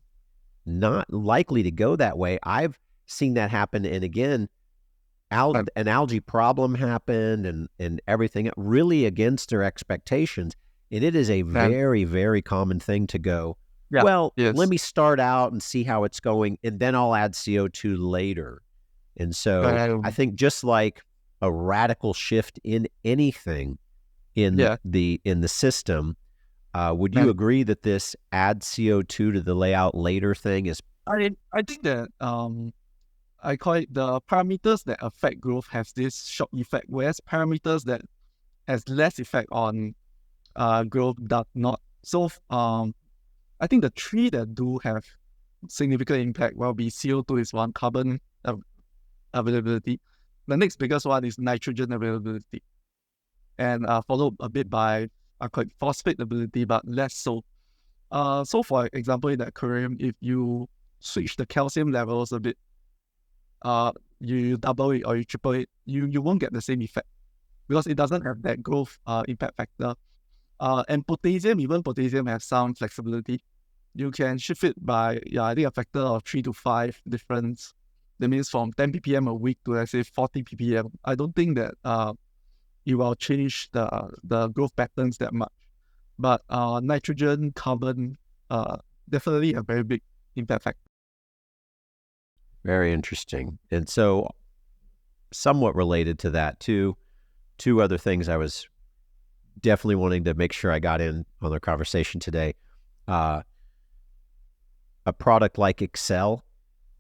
not likely to go that way. I've seen that happen. And again, an algae problem happened and everything really against their expectations. And it is a very, very common thing to go, let me start out and see how it's going, and then I'll add CO2 later. And so I think just like a radical shift in anything in the system, would you agree that this add CO2 to the layout later thing is? I think that I call it the parameters that affect growth has this shock effect, whereas parameters that has less effect on growth does not. So I think the three that do have significant impact will be CO2 is one, carbon availability. The next biggest one is nitrogen availability, and followed a bit by phosphate ability, but less so. So for example, in the aquarium, if you switch the calcium levels a bit, you double it or you triple it, you won't get the same effect because it doesn't have that growth impact factor. And even potassium has some flexibility. You can shift it by, I think a factor of 3 to 5 difference. That means from 10 ppm a week to, let's say, 40 ppm. I don't think that it will change the growth patterns that much. But nitrogen, carbon, definitely a very big impact factor. Very interesting. And so, somewhat related to that too, two other things I was definitely wanting to make sure I got in on the conversation today. Uh, a product like Excel,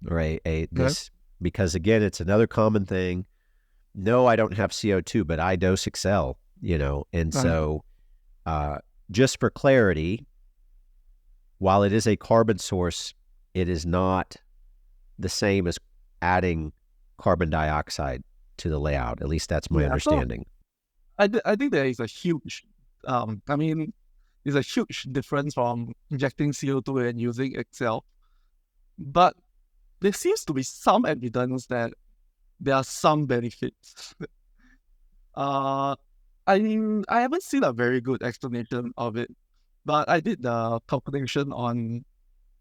or Okay. this, because again, it's another common thing. No, I don't have CO2, but I dose Excel, and Right. so uh, just for clarity, while it is a carbon source, it is not the same as adding carbon dioxide to the layout. At least that's my Yeah. So understanding. I think there is a huge, I mean, there's a huge difference from injecting CO2 and using Excel. But there seems to be some evidence that there are some benefits. uh, I haven't seen a very good explanation of it, but I did the calculation on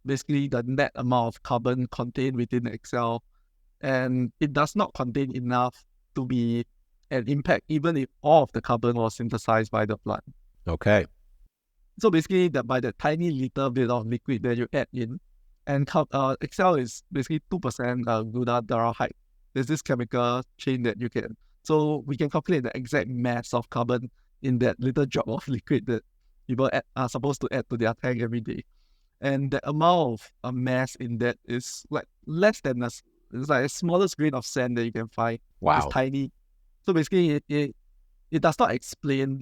basically the net amount of carbon contained within Excel, and it does not contain enough to be an impact, even if all of the carbon was synthesized by the plant. Okay. So basically, that by the tiny little bit of liquid that you add in, and Excel is basically 2% glutathione. There's this chemical chain that you can, so we can calculate the exact mass of carbon in that little drop of liquid that people are supposed to add to their tank every day. And the amount of mass in that is like less than it's like the smallest grain of sand that you can find. It's Wow. tiny. So basically, it does not explain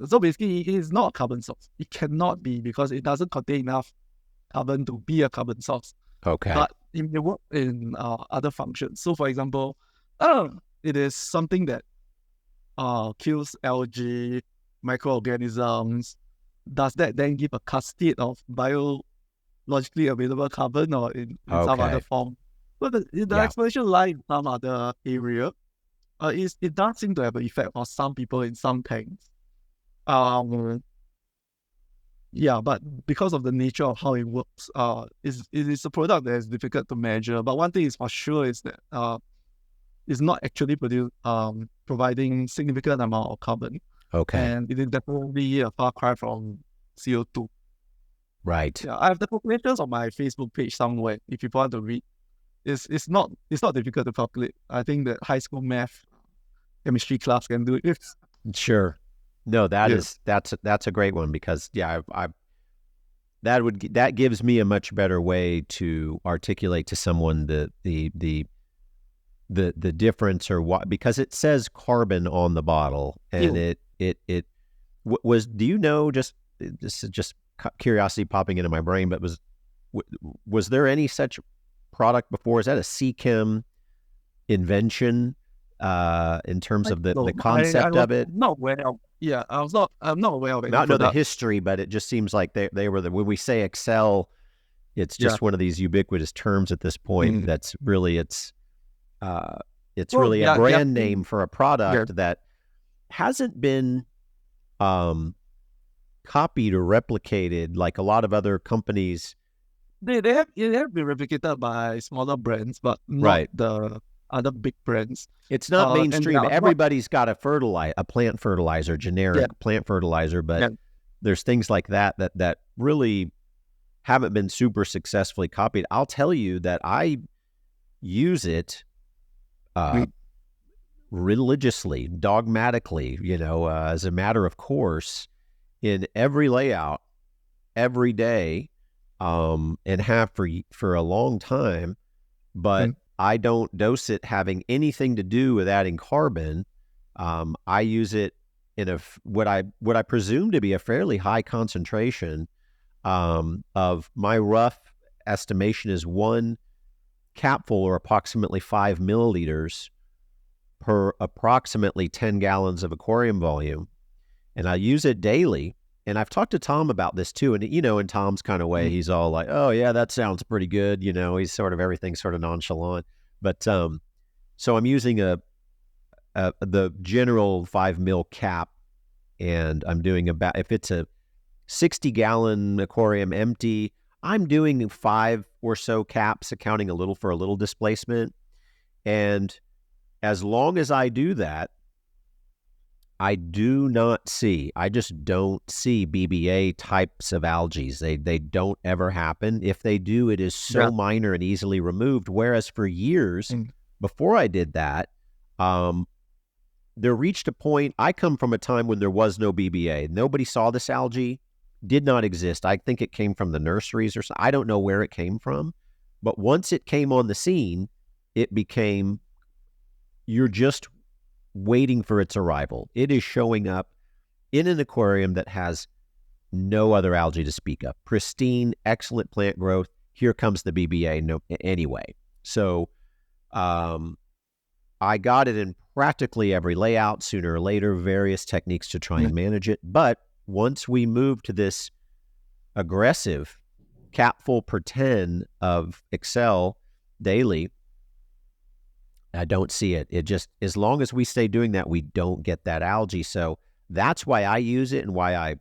so basically, it is not a carbon source. It cannot be because it doesn't contain enough carbon to be a carbon source. Okay. But it may work in other functions. So, for example, it is something that kills algae, microorganisms. Does that then give a cascade of biologically available carbon or in some other Okay. form? But the Yeah. explanation lies in some other area. It does seem to have an effect for some people in some tanks. Um, Yeah, but because of the nature of how it works, it is a product that is difficult to measure. But one thing is for sure is that it's not actually providing significant amount of carbon, Okay. and it is definitely a far cry from CO2. Right. Yeah, I have the calculations on my Facebook page somewhere. If people want to read, it's not difficult to calculate. I think that high school math chemistry class can do it. Sure. No, Yeah. that's a great one because that gives me a much better way to articulate to someone the difference or what, because it says carbon on the bottle, and Yeah. it was, do you know, just this is just curiosity popping into my brain, but was there any such product before? Is that a C-Chem invention in terms of the No, I concept was of it? not aware of. Yeah, I'm not aware of I any don't know the product. history, but it just seems like they were when we say Excel, it's Yeah. just one of these ubiquitous terms at this point. Mm. That's really uh, it's Well, really a they are brand name for a yeah, product that hasn't been um, copied or replicated like a lot of other companies. they have been replicated by smaller brands, but not Right. the other big brands. It's not And they mainstream. are not. Everybody's got a plant fertilizer, Yeah, generic plant fertilizer, but yeah. there's things like that really haven't been super successfully copied. I'll tell you that I use it uh, Mm. religiously, dogmatically, as a matter of course, in every layout, every day, and have for a long time. But Mm. I don't dose it having anything to do with adding carbon. I use it in what I presume to be a fairly high concentration. Of my rough estimation is one capful, or approximately 5 milliliters per approximately 10 gallons of aquarium volume. And I use it daily. And I've talked to Tom about this too. And, in Tom's kind of way, Mm. he's all like, oh, yeah, that sounds pretty good. He's sort of everything sort of nonchalant. But so I'm using the general 5 mil cap, and I'm doing about, if it's a 60-gallon aquarium empty, I'm doing 5 or so caps, accounting a little for a little displacement. And as long as I do that, I do not see, I just don't see BBA types of algae. They don't ever happen. If they do, it is so minor and easily removed. Whereas for years before I did that, there reached a point, I come from a time when there was no BBA. Nobody saw this algae, did not exist. I think it came from the nurseries or something. I don't know where it came from. But once it came on the scene, it became, you're just waiting for its arrival. It is showing up in an aquarium that has no other algae to speak of. Pristine, excellent plant growth. Here comes the BBA anyway. So I got it in practically every layout sooner or later, various techniques to try and manage it. But once we moved to this aggressive capful per 10 of Excel daily, I don't see it. It just, as long as we stay doing that, we don't get that algae. So that's why I use it and why I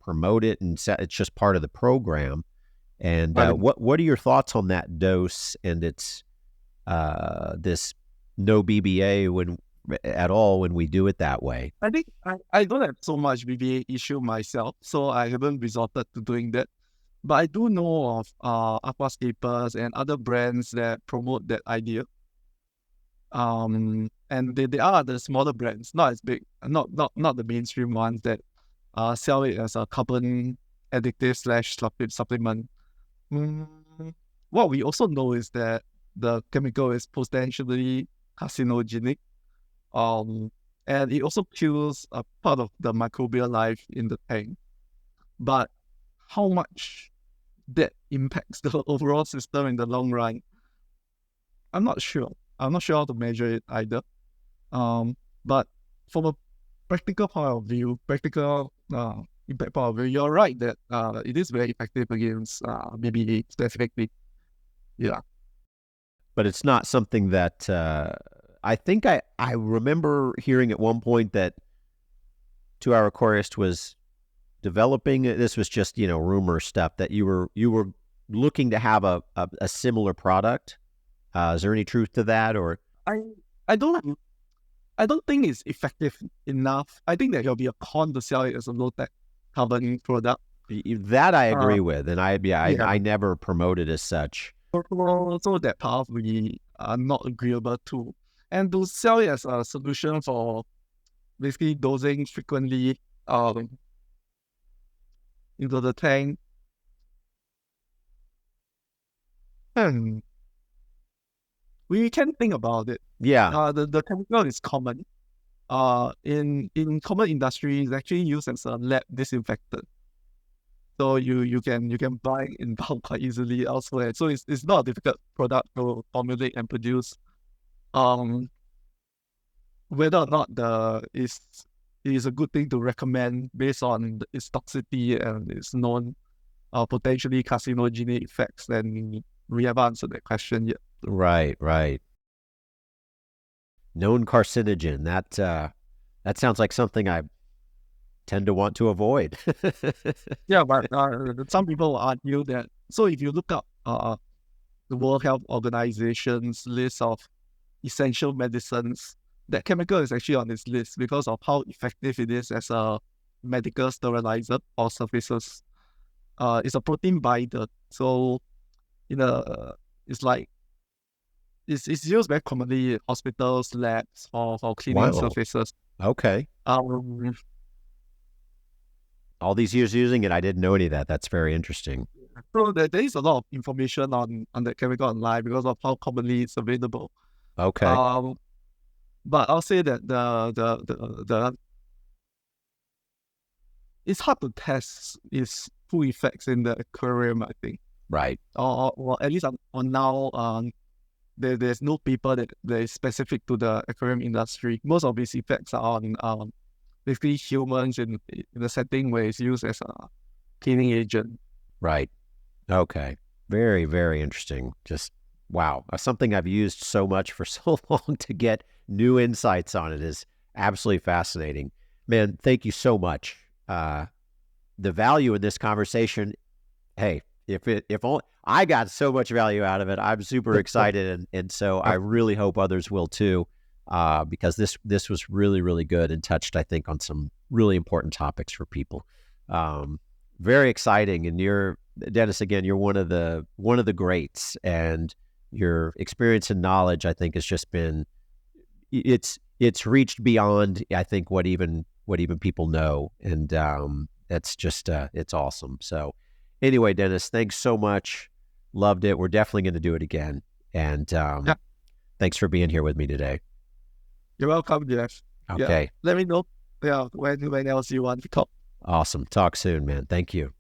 promote it, and it's just part of the program. And what are your thoughts on that dose and its this no BBA at all when we do it that way? I think I don't have so much BBA issue myself, so I haven't resorted to doing that. But I do know of aquascapers and other brands that promote that idea. And they are the smaller brands, not as big, not the mainstream ones that sell it as a carbon addictive / supplement. What we also know is that the chemical is potentially carcinogenic, and it also kills a part of the microbial life in the tank. But how much that impacts the overall system in the long run, I'm not sure. I'm not sure how to measure it either. But from a practical point of view, practical impact point of view, you're right that it is very effective against BBA specifically. Yeah. But it's not something that I think I remember hearing at one point that 2-Hour Aquarist was developing. This was just, rumor stuff, that you were looking to have a similar product. Is there any truth to that? Or I don't think it's effective enough. I think that it'll be a con to sell it as a low-tech carbon product. That I agree with, and I never promoted as such. So that part we are not agreeable to. And to sell it as a solution for basically dosing frequently into the tank, we can think about it. Yeah. The chemical is common. In common industry, it's actually used as a lab disinfectant. So you can buy in bulk quite easily elsewhere. So it's not a difficult product to formulate and produce. Whether or not it is a good thing to recommend based on its toxicity and its known potentially carcinogenic effects, then we haven't answered that question yet. Right. Known carcinogen. That sounds like something I tend to want to avoid. Yeah, but some people argue that. So if you look up the World Health Organization's list of essential medicines, that chemical is actually on this list because of how effective it is as a medical sterilizer or surfaces. It's a protein binder, so it's like it's used very commonly in hospitals, labs, for cleaning surfaces. Okay. All these years using it, I didn't know any of that. That's very interesting. So there is a lot of information on the chemical online because of how commonly it's available. Okay. But I'll say that the it's hard to test its full effects in the aquarium, I think. Right. Or at least on now, there's no paper that is specific to the aquarium industry. Most of its effects are on basically humans in a setting where it's used as a cleaning agent. Right. Okay. Very, very interesting. Just wow. Something I've used so much for so long to get new insights on it is absolutely fascinating. Man, thank you so much. The value in this conversation, hey, if only I got so much value out of it, I'm super excited, and so I really hope others will too. because this was really, really good and touched, I think, on some really important topics for people. Very exciting. And Dennis, again, you're one of the greats, and your experience and knowledge, I think, has just been, it's reached beyond, I think, what even people know. And that's just, it's awesome. So anyway, Dennis, thanks so much. Loved it. We're definitely going to do it again. And thanks for being here with me today. You're welcome, Jeff. Okay. Let me know when else you want to talk. Awesome. Talk soon, man. Thank you.